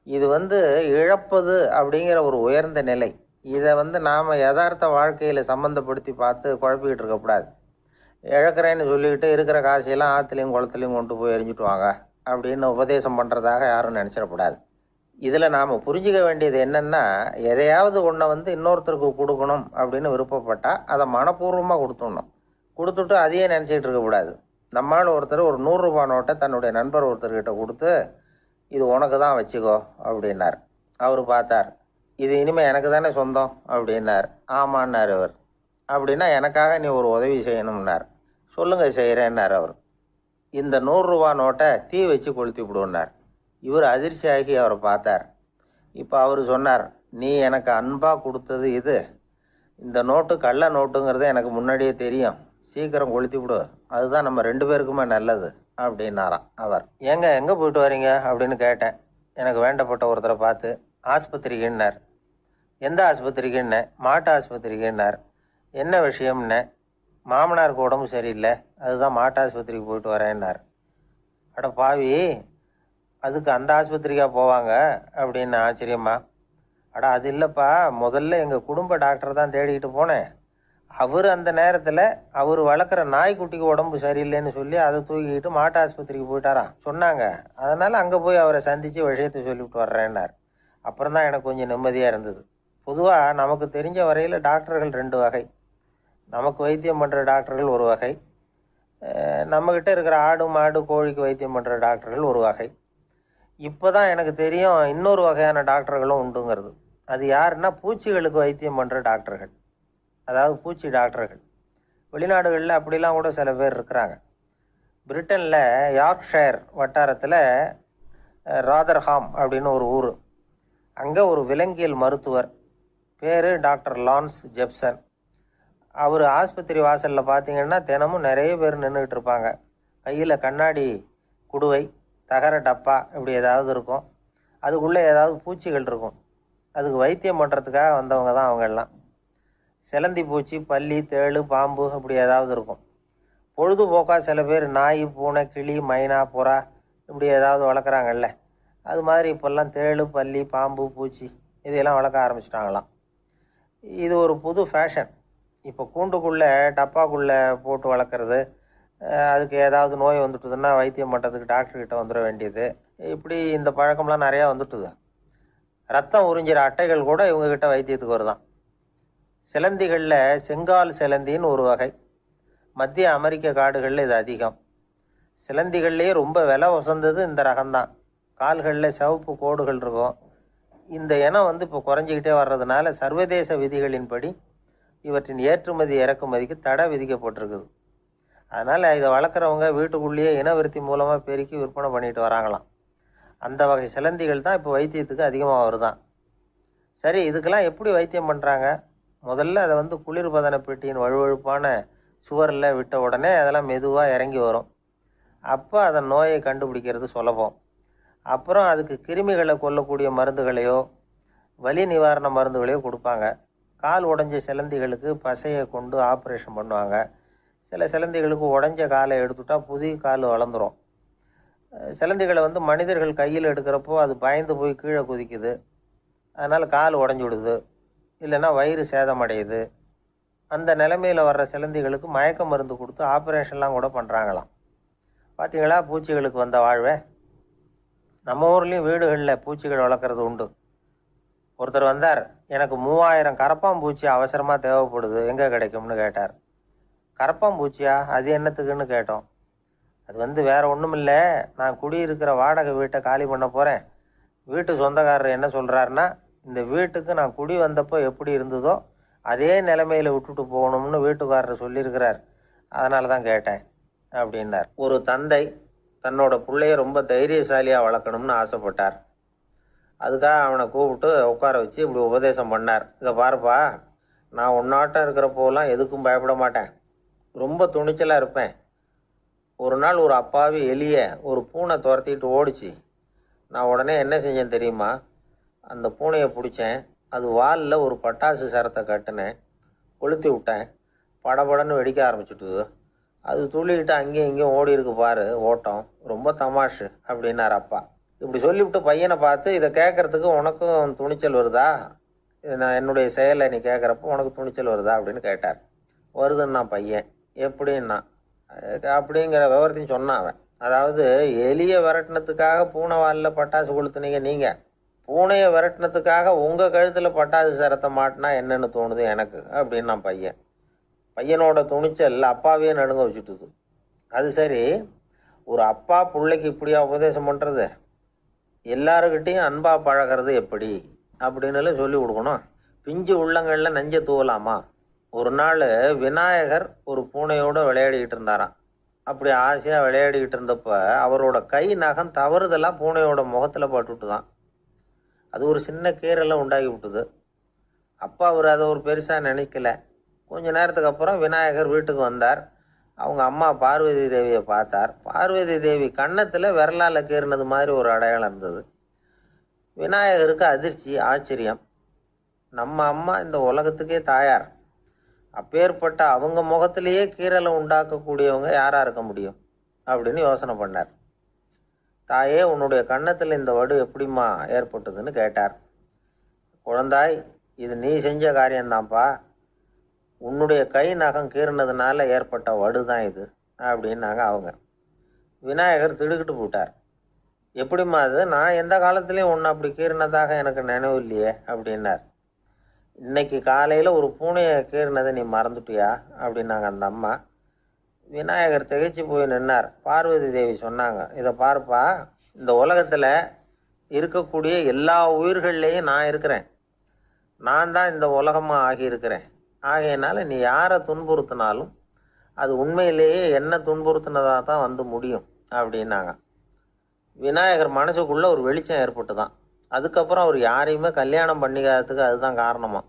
இது வந்து இழப்பது அப்படிங்கிற ஒரு உயர்ந்த நிலை. இதை வந்து நாம் யதார்த்த வாழ்க்கையில் சம்மந்தப்படுத்தி பார்த்து குழப்பிக்கிட்டு இருக்கக்கூடாது. இழக்கிறேன்னு சொல்லிக்கிட்டு இருக்கிற காசையெல்லாம் ஆற்றுலையும் குளத்துலையும் கொண்டு போய் எரிஞ்சிட்டு வாங்க அப்படின்னு உபதேசம் பண்ணுறதாக யாரும் நினச்சிடக்கூடாது. இதில் நாம் புரிஞ்சிக்க வேண்டியது என்னென்னா, எதையாவது ஒன்றை வந்து இன்னொருத்தருக்கு கொடுக்கணும் அப்படின்னு விருப்பப்பட்டால் அதை மனப்பூர்வமாக கொடுத்துடணும். கொடுத்துட்டு அதையே நினச்சிக்கிட்டு இருக்கக்கூடாது. நம்மால் ஒருத்தர் ஒரு ₹100 நோட்டை தன்னுடைய நண்பர் ஒருத்தர்கிட்ட கொடுத்து, இது உனக்கு தான் வச்சுக்கோ அப்படின்னார். அவர் பார்த்தார், இது இனிமேல் எனக்கு தானே சொந்தம் அப்படின்னார். ஆமான்னார் அவர். அப்படின்னா எனக்காக நீ ஒரு உதவி செய்யணும்னார். சொல்லுங்கள் செய்கிறேன்னார் அவர். இந்த ₹100 நோட்டை தீ வச்சு கொளுத்தி விடுன்னார். இவர் அதிர்ச்சியாகி அவரை பார்த்தார். இப்போ அவர் சொன்னார், நீ எனக்கு அன்பாக கொடுத்தது இது, இந்த நோட்டு கள்ள நோட்டுங்கிறது எனக்கு முன்னாடியே தெரியும், சீக்கிரம் கொளுத்தி விடு, அதுதான் நம்ம 2 பேருக்குமே நல்லது அப்படின்னாராம் அவர். ஏங்க எங்கே போயிட்டு வரீங்க அப்படின்னு கேட்டேன். எனக்கு வேண்டப்பட்ட ஒருத்தரை பார்த்து. ஆஸ்பத்திரிக்குன்னார். எந்த ஆஸ்பத்திரிக்குன்னே? மாட்டு ஆஸ்பத்திரிக்குன்னார். என்ன விஷயம்னே? மாமனாருக்கு உடம்பு சரியில்லை, அதுதான் மாட்டு ஆஸ்பத்திரிக்கு போயிட்டு வரேன்னார். அட பாவி, அதுக்கு அந்த ஆஸ்பத்திரிக்காக போவாங்க அப்படின்னு ஆச்சரியமா. அட அது இல்லைப்பா, முதல்ல எங்கள் குடும்ப டாக்டர் தான் தேடிக்கிட்டு போனேன், அவர் அந்த நேரத்தில் அவர் வளர்க்குற நாய்க்குட்டிக்கு உடம்பு சரியில்லைன்னு சொல்லி அதை தூக்கிக்கிட்டு மாட்டு ஆஸ்பத்திரிக்கு போயிட்டாராம் சொன்னாங்க. அதனால் அங்கே போய் அவரை சந்தித்து விஷயத்தை சொல்லிவிட்டு வர்றேன்னார். அப்புறம் தான் எனக்கு கொஞ்சம் நிம்மதியாக இருந்தது. பொதுவாக நமக்கு தெரிஞ்ச வரையில் டாக்டர்கள் 2 வகை. நமக்கு வைத்தியம் பண்ணுற டாக்டர்கள் ஒரு வகை, நம்மக்கிட்ட இருக்கிற ஆடு மாடு கோழிக்கு வைத்தியம் பண்ணுற டாக்டர்கள் ஒரு வகை. இப்போ தான் எனக்கு தெரியும் இன்னொரு வகையான டாக்டர்களும் உண்டுங்கிறது. அது யாருன்னா பூச்சிகளுக்கு வைத்தியம் பண்ணுற டாக்டர்கள், அதாவது பூச்சி டாக்டர்கள். வெளிநாடுகளில் அப்படிலாம் கூட சில பேர் இருக்கிறாங்க. பிரிட்டனில் யார்க்ஷயர் வட்டாரத்தில் ராதர்ஹாம் அப்படின்னு ஒரு ஊர். அங்கே ஒரு விலங்கியல் மருத்துவர் பேர் டாக்டர் லான்ஸ் ஜெப்சன். அவர் ஆஸ்பத்திரி வாசலில் பார்த்தீங்கன்னா தினமும் நிறைய பேர் நின்றுக்கிட்டு இருப்பாங்க. கையில் கண்ணாடி குடுவை, தகர டப்பா இப்படி ஏதாவது இருக்கும். அதுக்குள்ளே ஏதாவது பூச்சிகள் இருக்கும். அதுக்கு வைத்தியம் பண்ணுறதுக்காக வந்தவங்க தான் அவங்கெல்லாம். சிலந்தி பூச்சி, பல்லி, தேளு, பாம்பு இப்படி ஏதாவது இருக்கும். பொழுதுபோக்காக சில பேர் நாய், பூனை, கிளி, மைனா, புறா இப்படி ஏதாவது வளர்க்குறாங்கல்ல, அது மாதிரி இப்போல்லாம் தேளு, பல்லி, பாம்பு, பூச்சி இதையெல்லாம் வளர்க்க ஆரம்பிச்சிட்டாங்களாம். இது ஒரு புது ஃபேஷன். இப்போ கூண்டுக்குள்ளே டப்பாக்குள்ளே போட்டு வளர்க்குறது, அதுக்கு ஏதாவது நோய் வந்துட்டுதுன்னா வைத்தியம் பண்ணுறதுக்கு டாக்டர்கிட்ட வந்துட வேண்டியது, இப்படி இந்த பழக்கம்லாம் நிறையா வந்துட்டுது. ரத்தம் உறிஞ்சிற அட்டைகள் கூட இவங்ககிட்ட வைத்தியத்துக்கு வருதான். சிலந்திகளில் செங்கால் சிலந்தின்னு ஒரு வகை. மத்திய அமெரிக்க காடுகளில் இது அதிகம். சிலந்திகள்லேயே ரொம்ப விலை உசந்தது இந்த ரகம்தான். கால்களில் சிவப்பு கோடுகள் இருக்கும். இந்த இனம் இப்போ குறைஞ்சிக்கிட்டே வர்றதுனால சர்வதேச விதிகளின்படி இவற்றின் ஏற்றுமதி இறக்குமதிக்கு தடை விதிக்கப்பட்டிருக்குது. அதனால் இதை வளர்க்குறவங்க வீட்டுக்குள்ளேயே இனவிருத்தி மூலமாக பெருக்கி விற்பனை பண்ணிட்டு வராங்களாம். அந்த வகை சிலந்திகள் தான் இப்போ வைத்தியத்துக்கு அதிகமாக வருதான். சரி, இதுக்கெல்லாம் எப்படி வைத்தியம் பண்ணுறாங்க? முதல்ல அதை குளிர்பதன பெட்டியின் வழுவழுப்பான சுவரில் விட்ட உடனே அதெல்லாம் மெதுவாக இறங்கி வரும். அப்போ அதன் நோயை கண்டுபிடிக்கிறது சுலபம். அப்புறம் அதுக்கு கிருமிகளை கொல்லக்கூடிய மருந்துகளையோ வலி நிவாரண மருந்துகளையோ கொடுப்பாங்க. கால் உடைஞ்ச சிலந்திகளுக்கு பசையை கொண்டு ஆப்ரேஷன் பண்ணுவாங்க. சில சிலந்திகளுக்கு உடைஞ்ச காலை எடுத்துட்டா புதிய கால் வளர்ந்துடும். சிலந்திகளை மனிதர்கள் கையில் எடுக்கிறப்போ அது பயந்து போய் கீழே குதிக்குது. அதனால் கால் உடஞ்சி விடுது, இல்லைன்னா வயிறு சேதமடையுது. அந்த நிலைமையில் வர்ற சிலந்திகளுக்கு மயக்க மருந்து கொடுத்து ஆப்ரேஷன்லாம் கூட பண்ணுறாங்களாம். பார்த்தீங்களா பூச்சிகளுக்கு வந்த வாழ்வே. நம்ம ஊர்லேயும் வீடுகளில் பூச்சிகள் வளர்க்குறது உண்டு. ஒருத்தர் வந்தார், எனக்கு 3000 கரப்பாம்பூச்சி அவசரமாக தேவைப்படுது, எங்கே கிடைக்கும்னு கேட்டார். கரப்பாம்பூச்சியா? அது என்னத்துக்குன்னு கேட்டோம். அது வேறு ஒன்றும் இல்லை, நான் குடியிருக்கிற வாடகை வீட்டை காலி பண்ண போகிறேன். வீட்டு சொந்தக்காரர் என்ன சொல்கிறாருன்னா, இந்த வீட்டுக்கு நான் குடி வந்தப்போ எப்படி இருந்ததோ அதே நிலைமையில் விட்டுட்டு போகணும்னு வீட்டுக்காரர் சொல்லியிருக்கிறார், அதனால தான் கேட்டேன் அப்படின்னார். ஒரு தந்தை தன்னோட பிள்ளைய ரொம்ப தைரியசாலியாக வளர்க்கணும்னு ஆசைப்பட்டார். அதுக்காக அவனை கூப்பிட்டு உட்கார வச்சு இப்படி உபதேசம் பண்ணார். இதை பாருப்பா, நான் உன்னாட்டம் இருக்கிறப்போலாம் எதுக்கும் பயப்பட மாட்டேன், ரொம்ப துணிச்சலாக இருப்பேன். ஒரு நாள் ஒரு அப்பாவி எலிய ஒரு பூனை துரத்திட்டு ஓடிச்சு. நான் உடனே என்ன செஞ்சேன் தெரியுமா? அந்த பூனையை பிடிச்சேன், அது வாலில் ஒரு பட்டாசு சரத்தை கட்டினேன், கொளுத்தி விட்டேன், படபடன்னு வெடிக்க ஆரம்பிச்சுட்டுது. அது துள்ளிக்கிட்டு அங்கேயும் இங்கேயும் ஓடி இருக்கு பாரு ஓட்டம், ரொம்ப தமாஷு அப்படின்னார் அப்பா. இப்படி சொல்லிவிட்டு பையனை பார்த்து, இதை கேட்குறதுக்கு உனக்கும் துணிச்சல் வருதா? நான் என்னுடைய செயலை நீ கேட்குறப்போ உனக்கு துணிச்சல் வருதா அப்படின்னு கேட்டார். வருதுன்னா பையன். எப்படின்னா அப்படிங்கிற விவரத்தையும் சொன்னான் அவன். அதாவது எலியை விரட்டினத்துக்காக பூனை வாலில் பட்டாசு கொளுத்துனீங்க நீங்கள், பூனையை விரட்டினத்துக்காக உங்கள் கழுத்தில் பட்டாசு சரத்தை மாட்டினா என்னென்னு தோணுது எனக்கு அப்படின்னு நான் பையன். பையனோட துணிச்சல் அப்பாவே நடுங்க வச்சுட்டுது. அது சரி, ஒரு அப்பா பிள்ளைக்கு இப்படியா உபதேசம் பண்ணுறது? எல்லாருக்கிட்டையும் அன்பாக பழகிறது எப்படி அப்படின்னு சொல்லி கொடுக்கணும். பிஞ்சு உள்ளங்களில் நஞ்சை தூவலாமா? ஒரு நாள் விநாயகர் ஒரு பூனையோடு விளையாடிக்கிட்டு இருந்தாராம். அப்படி ஆசையாக விளையாடிக்கிட்டு இருந்தப்ப அவரோட கை நகம் தவறுதெல்லாம் பூனையோட முகத்தில் பட்டுட்டு தான். அது ஒரு சின்ன கீறலை உண்டாக்கி விட்டுது. அப்பா அவர் அதை ஒரு பெருசாக நினைக்கல. கொஞ்ச நேரத்துக்கு அப்புறம் விநாயகர் வீட்டுக்கு வந்தார். அவங்க அம்மா பார்வதி தேவியை பார்த்தார். பார்வதி தேவி கன்னத்தில் விரலால் கீறினது மாதிரி ஒரு அடையாளம் இருந்தது. விநாயகருக்கு அதிர்ச்சி, ஆச்சரியம். நம்ம அம்மா இந்த உலகத்துக்கே தாயார், அப்பேற்பட்ட அவங்க முகத்திலேயே கீறலை உண்டாக்கக்கூடியவங்க யாராக இருக்க முடியும் அப்படின்னு யோசனை பண்ணார். தாயே, உன்னுடைய கன்னத்தில் இந்த வடு எப்படிம்மா ஏற்பட்டதுன்னு கேட்டார். குழந்தாய், இது நீ செஞ்ச காரியம்தான்ப்பா. உன்னுடைய கை நகம் கீறினதுனால ஏற்பட்ட வடு தான் இது அப்படின்னாங்க அவங்க. விநாயகர் திடுக்கிட்டு போட்டார். எப்படிம்மா அது? நான் எந்த காலத்துலேயும் ஒன்று அப்படி கீறினதாக எனக்கு நினைவு இல்லையே அப்படின்னார். இன்னைக்கு காலையில் ஒரு பூனையை கீறினதை நீ மறந்துட்டியா அப்படின்னாங்க அந்த அம்மா. விநாயகர் திகைச்சு போய் நின்னார். பார்வதி தேவி சொன்னாங்க, இதை பார்ப்பா, இந்த உலகத்தில் இருக்கக்கூடிய எல்லா உயிர்கள்லேயும் நான் இருக்கிறேன். நான் தான் இந்த உலகமாக ஆகியிருக்கிறேன். ஆகையினால நீ யாரை துன்புறுத்தினாலும் அது உண்மையிலேயே என்ன துன்புறுத்தினதாக தான் வந்து முடியும் அப்படின்னாங்க. விநாயகர் மனசுக்குள்ளே ஒரு வெளிச்சம் ஏற்பட்டு தான். அதுக்கப்புறம் அவர் யாரையுமே கல்யாணம் பண்ணிக்காததுக்கு அதுதான் காரணமா.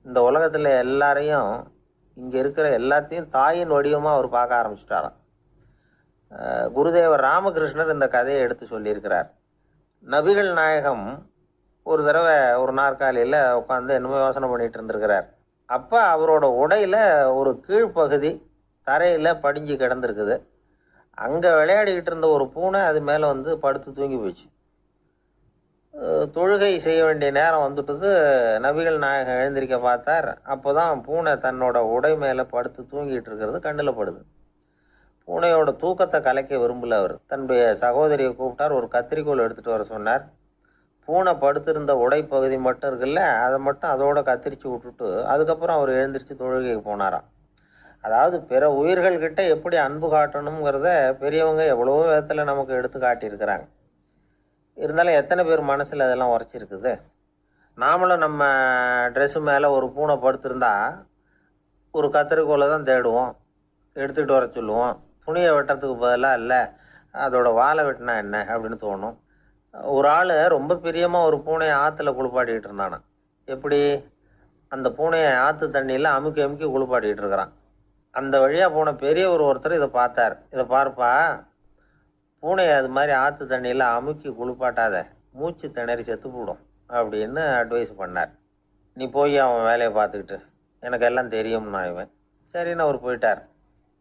இந்த உலகத்தில் எல்லாரையும், இங்கே இருக்கிற எல்லாத்தையும் தாயின் வடிவமாக அவர் பார்க்க ஆரம்பிச்சிட்டாராம். குருதேவர் ராமகிருஷ்ணர் இந்த கதையை எடுத்து சொல்லியிருக்கிறார். நபிகள் நாயகம் ஒரு தடவை ஒரு நாற்காலியில் உட்காந்து என்னமோ யோசனை பண்ணிட்டு இருந்திருக்கிறார். அப்போ அவரோட உடையில் ஒரு கீழ்ப்பகுதி தரையில் படிஞ்சு கிடந்திருக்குது. அங்கே விளையாடிக்கிட்டு இருந்த ஒரு பூனை அது மேலே வந்து படுத்து தூங்கி போச்சு. தொழுகை செய்ய வேண்டிய நேரம் வந்துட்டது. நபிகள் நாயகம் எழுந்திருக்க பார்த்தார். அப்போ தான் பூனை தன்னோட உடை மேலே படுத்து தூங்கிட்டு இருக்கிறது கண்ணில் படுது. பூனையோட தூக்கத்தை கலைக்க விரும்பல அவர். தன்னுடைய சகோதரியை கூப்பிட்டார். ஒரு கத்திரிக்கோள் எடுத்துகிட்டு வர சொன்னார். பூனை படுத்திருந்த உடை பகுதி மட்டும் இருக்குல்ல, அதை மட்டும் அதோட கத்திரிச்சு விட்டுட்டு அதுக்கப்புறம் அவர் எழுந்திரிச்சு தொழுகைக்கு போனாராம். அதாவது பிற உயிர்கள்கிட்ட எப்படி அன்பு காட்டணுங்கிறத பெரியவங்க எவ்வளவோ விதத்தில் நமக்கு எடுத்து காட்டியிருக்கிறாங்க. இருந்தாலும் எத்தனை பேர் மனசில் அதெல்லாம் உரைச்சிருக்குது? நாமளும் நம்ம ட்ரெஸ்ஸு மேலே ஒரு பூனை படுத்திருந்தா ஒரு கத்திரிக்கோலை தான் தேடுவோம், எடுத்துகிட்டு வர சொல்லுவோம். துணியை வெட்டுறதுக்கு பதிலாக இல்லை அதோட வாழை வெட்டினா என்ன அப்படின்னு தோணும். ஒரு ஆள் ரொம்ப பிரியமாக ஒரு பூனையை ஆற்றுல குளிப்பாட்டிக்கிட்டு இருந்தானா. எப்படி? அந்த பூனையை ஆற்று தண்ணியில் அமுக்கி அமுக்கி குளிப்பாட்டிக்கிட்டு இருக்கிறான். அந்த வழியாக போன பெரியவர் ஒருத்தர் இதை பார்த்தார். இதை பார்ப்பா, பூனையை அது மாதிரி ஆற்று தண்ணியில் அமுக்கி குளிப்பாட்டாத, மூச்சு திணறி செத்து போடும் அப்படின்னு அட்வைஸ் பண்ணார். நீ போய் அவன் வேலையை பார்த்துக்கிட்டு, எனக்கு எல்லாம் தெரியும்னா இவன். சரின்னு அவர் போயிட்டார்.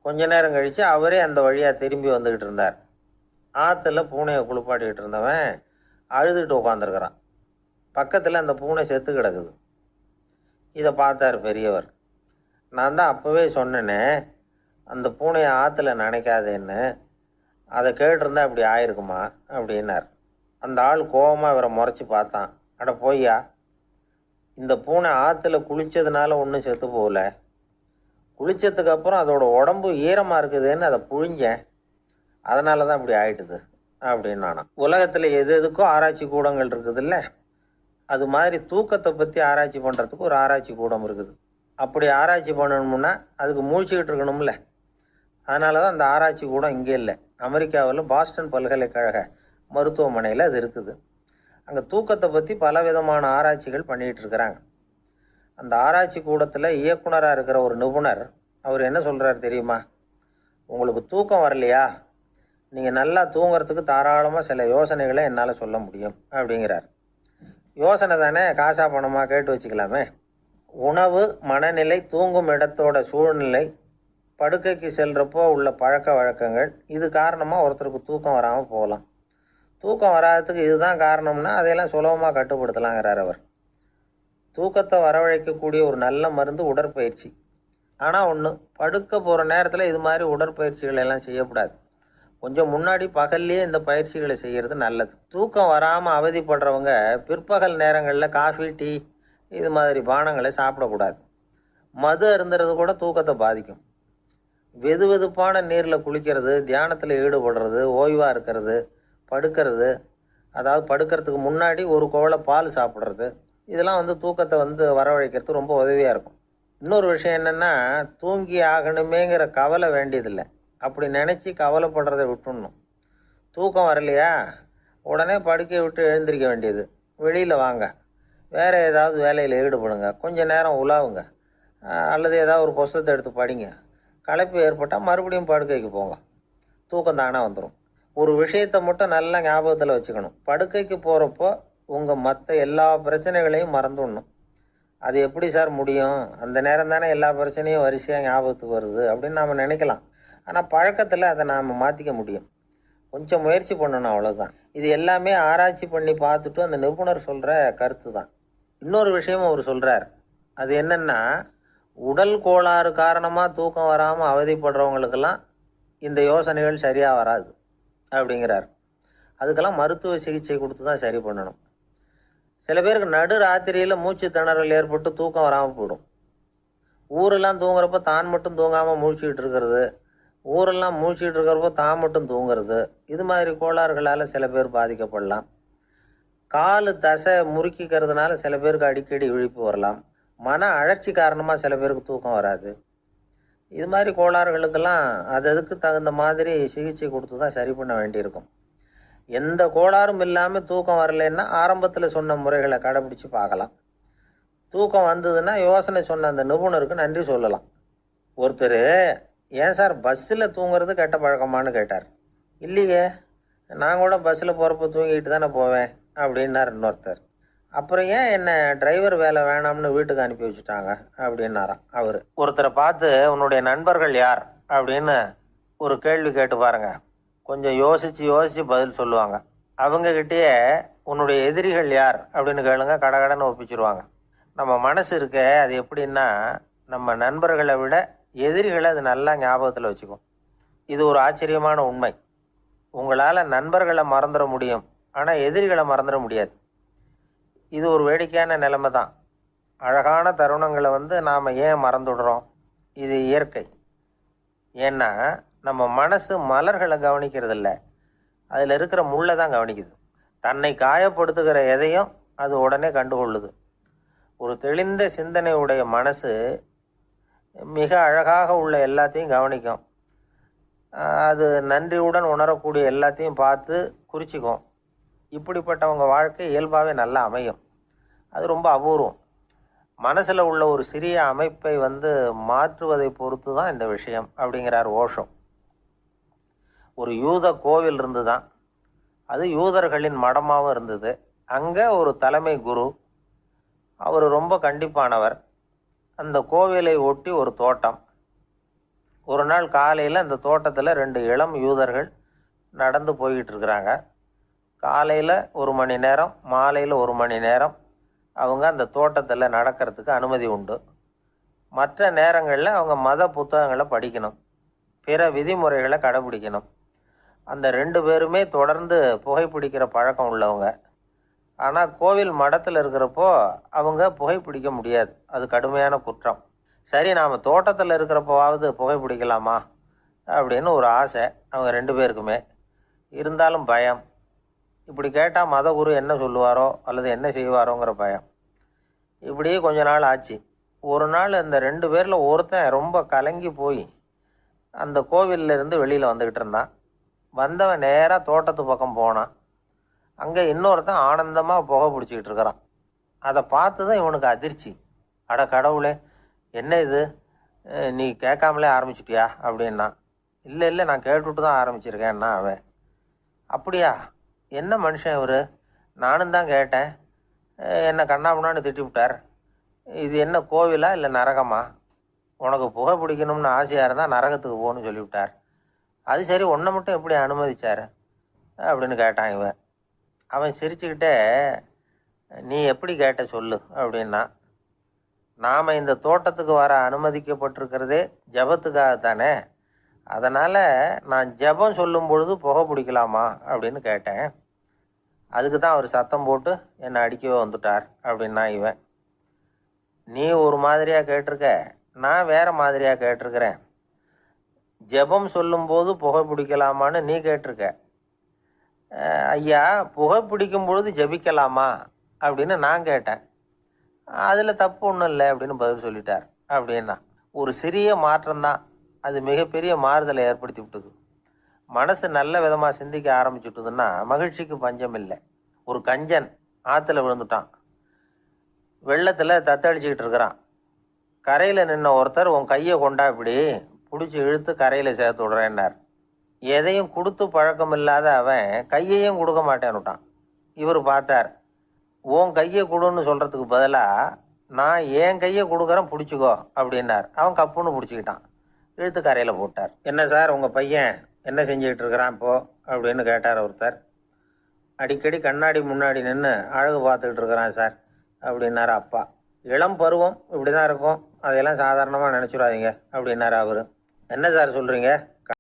கொஞ்ச நேரம் கழித்து அவரே அந்த வழியாக திரும்பி வந்துக்கிட்டு இருந்தார். ஆற்றுல பூனையை குளிப்பாட்டிக்கிட்டு இருந்தவன் அழுதுகிட்டு உட்காந்துருக்கிறான். பக்கத்தில் அந்த பூனை செத்து கிடக்குது. இதை பார்த்தார் பெரியவர். நான் தான் அப்போவே சொன்னேனே அந்த பூனையை ஆற்றுல நினைக்காதேன்னு, அதை கேட்டிருந்தா இப்படி ஆயிருக்குமா அப்படின்னார். அந்த ஆள் கோபமாக இவரை முறைச்சி பார்த்தான். அட போய்யா, இந்த பூனை ஆற்றுல குளித்ததுனால ஒன்றும் செத்து போகல, குளித்ததுக்கு அப்புறம் அதோட உடம்பு ஈரமாக இருக்குதுன்னு அதை புழிஞ்சேன், அதனால தான் இப்படி ஆயிட்டுது அப்படின்னு நானாம். உலகத்தில் எது எதுக்கோ ஆராய்ச்சி கூடங்கள் இருக்குதுல்ல, அது மாதிரி தூக்கத்தை பற்றி ஆராய்ச்சி பண்ணுறதுக்கு ஒரு ஆராய்ச்சி கூடம் இருக்குது. அப்படி ஆராய்ச்சி பண்ணணும்னா அதுக்கு மூழ்கிக்கிட்டு இருக்கணும்ல. அதனால தான் அந்த ஆராய்ச்சி கூடம் இங்கே இல்லை. அமெரிக்காவில் பாஸ்டன் பல்கலைக்கழக மருத்துவமனையில் அது இருக்குது. அங்கே தூக்கத்தை பற்றி பல விதமான ஆராய்ச்சிகள் பண்ணிகிட்டு இருக்கிறாங்க. அந்த ஆராய்ச்சி கூடத்தில் இயக்குனராக இருக்கிற ஒரு நிபுணர் அவர் என்ன சொல்கிறார் தெரியுமா? உங்களுக்கு தூக்கம் வரலையா, நீங்கள் நல்லா தூங்குறதுக்கு தாராளமாக சில யோசனைகளை என்னால் சொல்ல முடியும் அப்படிங்கிறார். யோசனை தானே, காசா பணமாக கேட்டு வச்சுக்கலாமே. உணவு, மனநிலை, தூங்கும் இடத்தோட சூழ்நிலை, படுக்கைக்கு செல்கிறப்போ உள்ள பழக்க வழக்கங்கள், இது காரணமாக ஒருத்தருக்கு தூக்கம் வராமல் போகலாம். தூக்கம் வராததுக்கு இதுதான் காரணம்னா அதையெல்லாம் சுலபமாக கட்டுப்படுத்தலாங்கிறார் அவர். தூக்கத்தை வரவழைக்கக்கூடிய ஒரு நல்ல மருந்து உடற்பயிற்சி. ஆனால் ஒன்று, படுக்க போகிற நேரத்தில் இது மாதிரி உடற்பயிற்சிகள் எல்லாம் செய்யக்கூடாது. கொஞ்சம் முன்னாடி பகல்லையே இந்த பயிற்சிகளை செய்கிறது நல்லது. தூக்கம் வராமல் அவதிப்படுறவங்க பிற்பகல் நேரங்களில் காஃபி, டீ இது மாதிரி பானங்களை சாப்பிடக்கூடாது. மது அருந்துறது கூட தூக்கத்தை பாதிக்கும். வெது வெதுப்பான நீரில் குளிக்கிறது, தியானத்தில் ஈடுபடுறது, ஓய்வாக இருக்கிறது, படுக்கிறது, அதாவது படுக்கிறதுக்கு முன்னாடி ஒரு குவளை பால் சாப்பிட்றது, இதெல்லாம் தூக்கத்தை வரவழைக்கிறது ரொம்ப உதவியாக இருக்கும். இன்னொரு விஷயம் என்னென்னா, தூங்கி ஆகணுமேங்கிற கவலை வேண்டியதில்லை. அப்படி நினச்சி கவலைப்படுறதை விட்டுடணும். தூக்கம் வரலையா, உடனே படுக்கையை விட்டு எழுந்திரிக்க வேண்டியது. வெளியில் வாங்க, வேறு ஏதாவது வேலையில் ஈடுபடுங்க, கொஞ்சம் நேரம் உலாவுங்க, அல்லது ஏதாவது ஒரு புஸ்தகத்தை எடுத்து படிங்க. களைப்பு ஏற்பட்டால் மறுபடியும் படுக்கைக்கு போங்க. தூக்கம் தானே வந்துடும். ஒரு விஷயத்தை மட்டும் நல்லா ஞாபகத்தில் வச்சுக்கணும். படுக்கைக்கு போகிறப்போ உங்கள் மற்ற எல்லா பிரச்சனைகளையும் மறந்துடணும். அது எப்படி சார் முடியும்? அந்த நேரம் தானே எல்லா பிரச்சனையும் வரிசையாக ஞாபகத்துக்கு வருது அப்படின்னு நாம் நினைக்கலாம். ஆனால் பழக்கத்தில் அதை நாம் மாற்றிக்க முடியும். கொஞ்சம் முயற்சி பண்ணணும், அவ்வளோதான். இது எல்லாமே ஆராய்ச்சி பண்ணி பார்த்துட்டு அந்த நிபுணர் சொல்கிற கருத்து தான். இன்னொரு விஷயமும் அவர் சொல்கிறார். அது என்னென்னா, உடல் கோளாறு காரணமாக தூக்கம் வராமல் அவதிப்படுறவங்களுக்கெல்லாம் இந்த யோசனைகள் சரியாக வராது அப்படிங்கிறார். அதுக்கெல்லாம் மருத்துவ சிகிச்சை கொடுத்து தான் சரி பண்ணணும். சில பேருக்கு நடு ராத்திரியில் மூச்சு திணறல் ஏற்பட்டு தூக்கம் வராமல் போயிடும். ஊரெல்லாம் தூங்குறப்ப தான் மட்டும் தூங்காமல் மூழ்கிட்டு இருக்கிறது, ஊரெல்லாம் மூழ்கிட்டு இருக்கிறப்போ தான் மட்டும் தூங்குறது, இது மாதிரி கோளாறுகளால் சில பேர் பாதிக்கப்படலாம். காலு தசை முறுக்கிக்கிறதுனால சில பேருக்கு அடிக்கடி விழிப்பு வரலாம். மன அழற்சி காரணமாக சில பேருக்கு தூக்கம் வராது. இது மாதிரி கோளாறுகளுக்கெல்லாம் அதுக்கு தகுந்த மாதிரி சிகிச்சை கொடுத்து தான் சரி பண்ண வேண்டியிருக்கும். எந்த கோளாறும் இல்லாமல் தூக்கம் வரலைன்னா ஆரம்பத்தில் சொன்ன முறைகளை கடைபிடிச்சு பார்க்கலாம். தூக்கம் வந்ததுன்னா யோசனை சொன்ன அந்த நிபுணருக்கு நன்றி சொல்லலாம். ஒருத்தர், ஏன் சார் பஸ்ஸில் தூங்குறது கெட்ட பழக்கமானு கேட்டார். இல்லையே, நான் கூட பஸ்ஸில் போகிறப்ப தூங்கிட்டு தானே போவேன் அப்படின்னார் இன்னொருத்தர். அப்புறம் ஏன் என்ன டிரைவர் வேலை வேணாம்னு வீட்டுக்கு அனுப்பி வச்சுட்டாங்க அப்படின்னாராம் அவர். ஒருத்தரை பார்த்து உன்னுடைய நண்பர்கள் யார் அப்படின்னு ஒரு கேள்வி கேட்டு பாருங்க. கொஞ்சம் யோசித்து பதில் சொல்லுவாங்க. அவங்கக்கிட்டேயே உன்னுடைய எதிரிகள் யார் அப்படின்னு கேளுங்க, கடகடன்னு ஒப்பிச்சிருவாங்க. நம்ம மனசு இருக்க அது எப்படின்னா, நம்ம நண்பர்களை விட எதிரிகளை அது நல்லா ஞாபகத்தில் வச்சுக்கும். இது ஒரு ஆச்சரியமான உண்மை. உங்களால் நண்பர்களை மறந்துட முடியும், ஆனால் எதிரிகளை மறந்துட முடியாது. இது ஒரு வேடிக்கையான நிலைமை தான். அழகான தருணங்களை நாம் ஏன் மறந்துடுறோம்? இது இயற்கை. ஏன்னா நம்ம மனசு மலர்களை கவனிக்கிறதில்ல, அதில் இருக்கிற முள்ளை தான் கவனிக்குது. தன்னை காயப்படுத்துகிற எதையும் அது உடனே கண்டுகொள்ளுது. ஒரு தெளிந்த சிந்தனை உடைய மனசு மிக அழகாக உள்ள எல்லாத்தையும் கவனிக்கும். அது நன்றியுடன் உணரக்கூடிய எல்லாத்தையும் பார்த்து குறிச்சிக்கும். இப்படிப்பட்டவங்க வாழ்க்கை இயல்பாகவே நல்லா அமையும். அது ரொம்ப அபூர்வம். மனசில் உள்ள ஒரு சிறிய அமைப்பை மாற்றுவதை பொறுத்து தான் இந்த விஷயம் அப்படிங்கிறார் ஓஷோ. ஒரு யூத கோவில் இருந்து தான், அது யூதர்களின் மடமாகவும் இருந்தது. அங்கே ஒரு தலைமை குரு, அவர் ரொம்ப கண்டிப்பானவர். அந்த கோவிலை ஒட்டி ஒரு தோட்டம். ஒரு நாள் காலையில் அந்த தோட்டத்தில் 2 இளம் யூதர்கள் நடந்து போய்கிட்டு இருக்கிறாங்க. காலையில் 1 மணி நேரம், மாலையில் 1 மணி நேரம் அவங்க அந்த தோட்டத்தில் நடக்கிறதுக்கு அனுமதி உண்டு. மற்ற நேரங்களில் அவங்க மத புத்தகங்களை படிக்கணும், பிற விதிமுறைகளை கடைபிடிக்கணும். அந்த 2 பேருமே தொடர்ந்து புகைப்பிடிக்கிற பழக்கம் உள்ளவங்க. ஆனால் கோவில் மடத்தில் இருக்கிறப்போ அவங்க புகைப்பிடிக்க முடியாது, அது கடுமையான குற்றம். சரி, நாம் தோட்டத்தில் இருக்கிறப்போவாவது புகைப்பிடிக்கலாமா அப்படின்னு ஒரு ஆசை அவங்க 2 பேருக்குமே. இருந்தாலும் பயம். இப்படி கேட்டால் மதகுரு என்ன சொல்லுவாரோ அல்லது என்ன செய்வாரோங்கிற பயம். இப்படியே கொஞ்ச நாள் ஆச்சு. ஒரு நாள் இந்த 2 பேரில் ஒருத்தன் ரொம்ப கலங்கி போய் அந்த கோவிலிருந்து வெளியில் வந்துக்கிட்டு இருந்தான். வந்தவன் நேராக தோட்டத்து பக்கம் போனான். அங்கே இன்னொருத்தன் ஆனந்தமாக புகை பிடிச்சிக்கிட்டு இருக்கிறான். அதை பார்த்து தான் இவனுக்கு அதிர்ச்சி. அட கடவுளே, என்ன இது, நீ கேட்காமலே ஆரம்பிச்சிட்டியா அப்படின்னா. இல்லை, நான் கேட்டுவிட்டு தான் ஆரம்பிச்சிருக்கேன்னா அவன். அப்படியா, என்ன மனுஷன் இவர், நானும் தான் கேட்டேன், என்னை கண்ணாபுண்ணான்னு திட்டி விட்டார். இது என்ன கோவிலா இல்லை நரகமா? உனக்கு புகை பிடிக்கணும்னு ஆசையாக இருந்தால் நரகத்துக்கு போகணும்னு சொல்லிவிட்டார். அது சரி, உன்னை மட்டும் எப்படி அனுமதிச்சார் அப்படின்னு கேட்டான் இவன். அவன் சிரிச்சுக்கிட்டே, நீ எப்படி கேட்ட சொல்லு அப்படின்னா. நாம் இந்த தோட்டத்துக்கு வர அனுமதிக்கப்பட்டிருக்கிறதே ஜபத்துக்காகத்தானே, அதனால் நான் ஜபம் சொல்லும் பொழுது புகை பிடிக்கலாமா அப்படின்னு கேட்டேன். அதுக்கு தான் அவர் சத்தம் போட்டு என்னை அடிக்கவே வந்துட்டார் அப்படின்னா இவன். நீ ஒரு மாதிரியாக கேட்டிருக்க, நான் வேறு மாதிரியாக கேட்டிருக்கிறேன். ஜபம் சொல்லும்போது புகை பிடிக்கலாமான்னு நீ கேட்டிருக்க. ஐயா, புகை பிடிக்கும் பொழுது ஜபிக்கலாமா அப்படின்னு நான் கேட்டேன். அதில் தப்பு ஒன்றும் இல்லை அப்படின்னு பதில் சொல்லிட்டார் அப்படின்னா. ஒரு சிறிய மாற்றம்தான் அது மிகப்பெரிய மாறுதலை ஏற்படுத்தி விட்டது. மனசு நல்ல விதமாக சிந்திக்க ஆரம்பிச்சுட்டுதுன்னா மகிழ்ச்சிக்கு பஞ்சம் இல்லை. ஒரு கஞ்சன் ஆற்றுல விழுந்துட்டான். வெள்ளத்தில் தத்தடிச்சுக்கிட்டு இருக்கிறான். கரையில் நின்ன ஒருத்தர், உன் கையை கொண்டா இப்படி பிடிச்சி இழுத்து கரையில் சேர்த்து விடுறேன்னார். எதையும் கொடுத்து பழக்கம் இல்லாத அவன் கையையும் கொடுக்க மாட்டேன்னுட்டான். இவர் பார்த்தார். உன் கையை கொடுன்னு சொல்கிறதுக்கு பதிலாக நான் என் கையை கொடுக்குறேன் பிடிச்சிக்கோ அப்படின்னார். அவன் கப்புன்னு பிடிச்சிக்கிட்டான், இழுத்து கரையில் போட்டார். என்ன சார், உங்கள் பையன் என்ன செஞ்சுக்கிட்டு இருக்கிறான் இப்போ அப்படின்னு கேட்டார் ஒருத்தர். அடிக்கடி கண்ணாடி முன்னாடி நின்று அழகு பார்த்துக்கிட்டு இருக்கிறான் சார் அப்படின்னாரு அப்பா. இளம் பருவம் இப்படி தான் இருக்கும், அதையெல்லாம் சாதாரணமாக நினச்சிடாதீங்க அப்படின்னாரு அவரு. என்ன சார் சொல்கிறீங்க?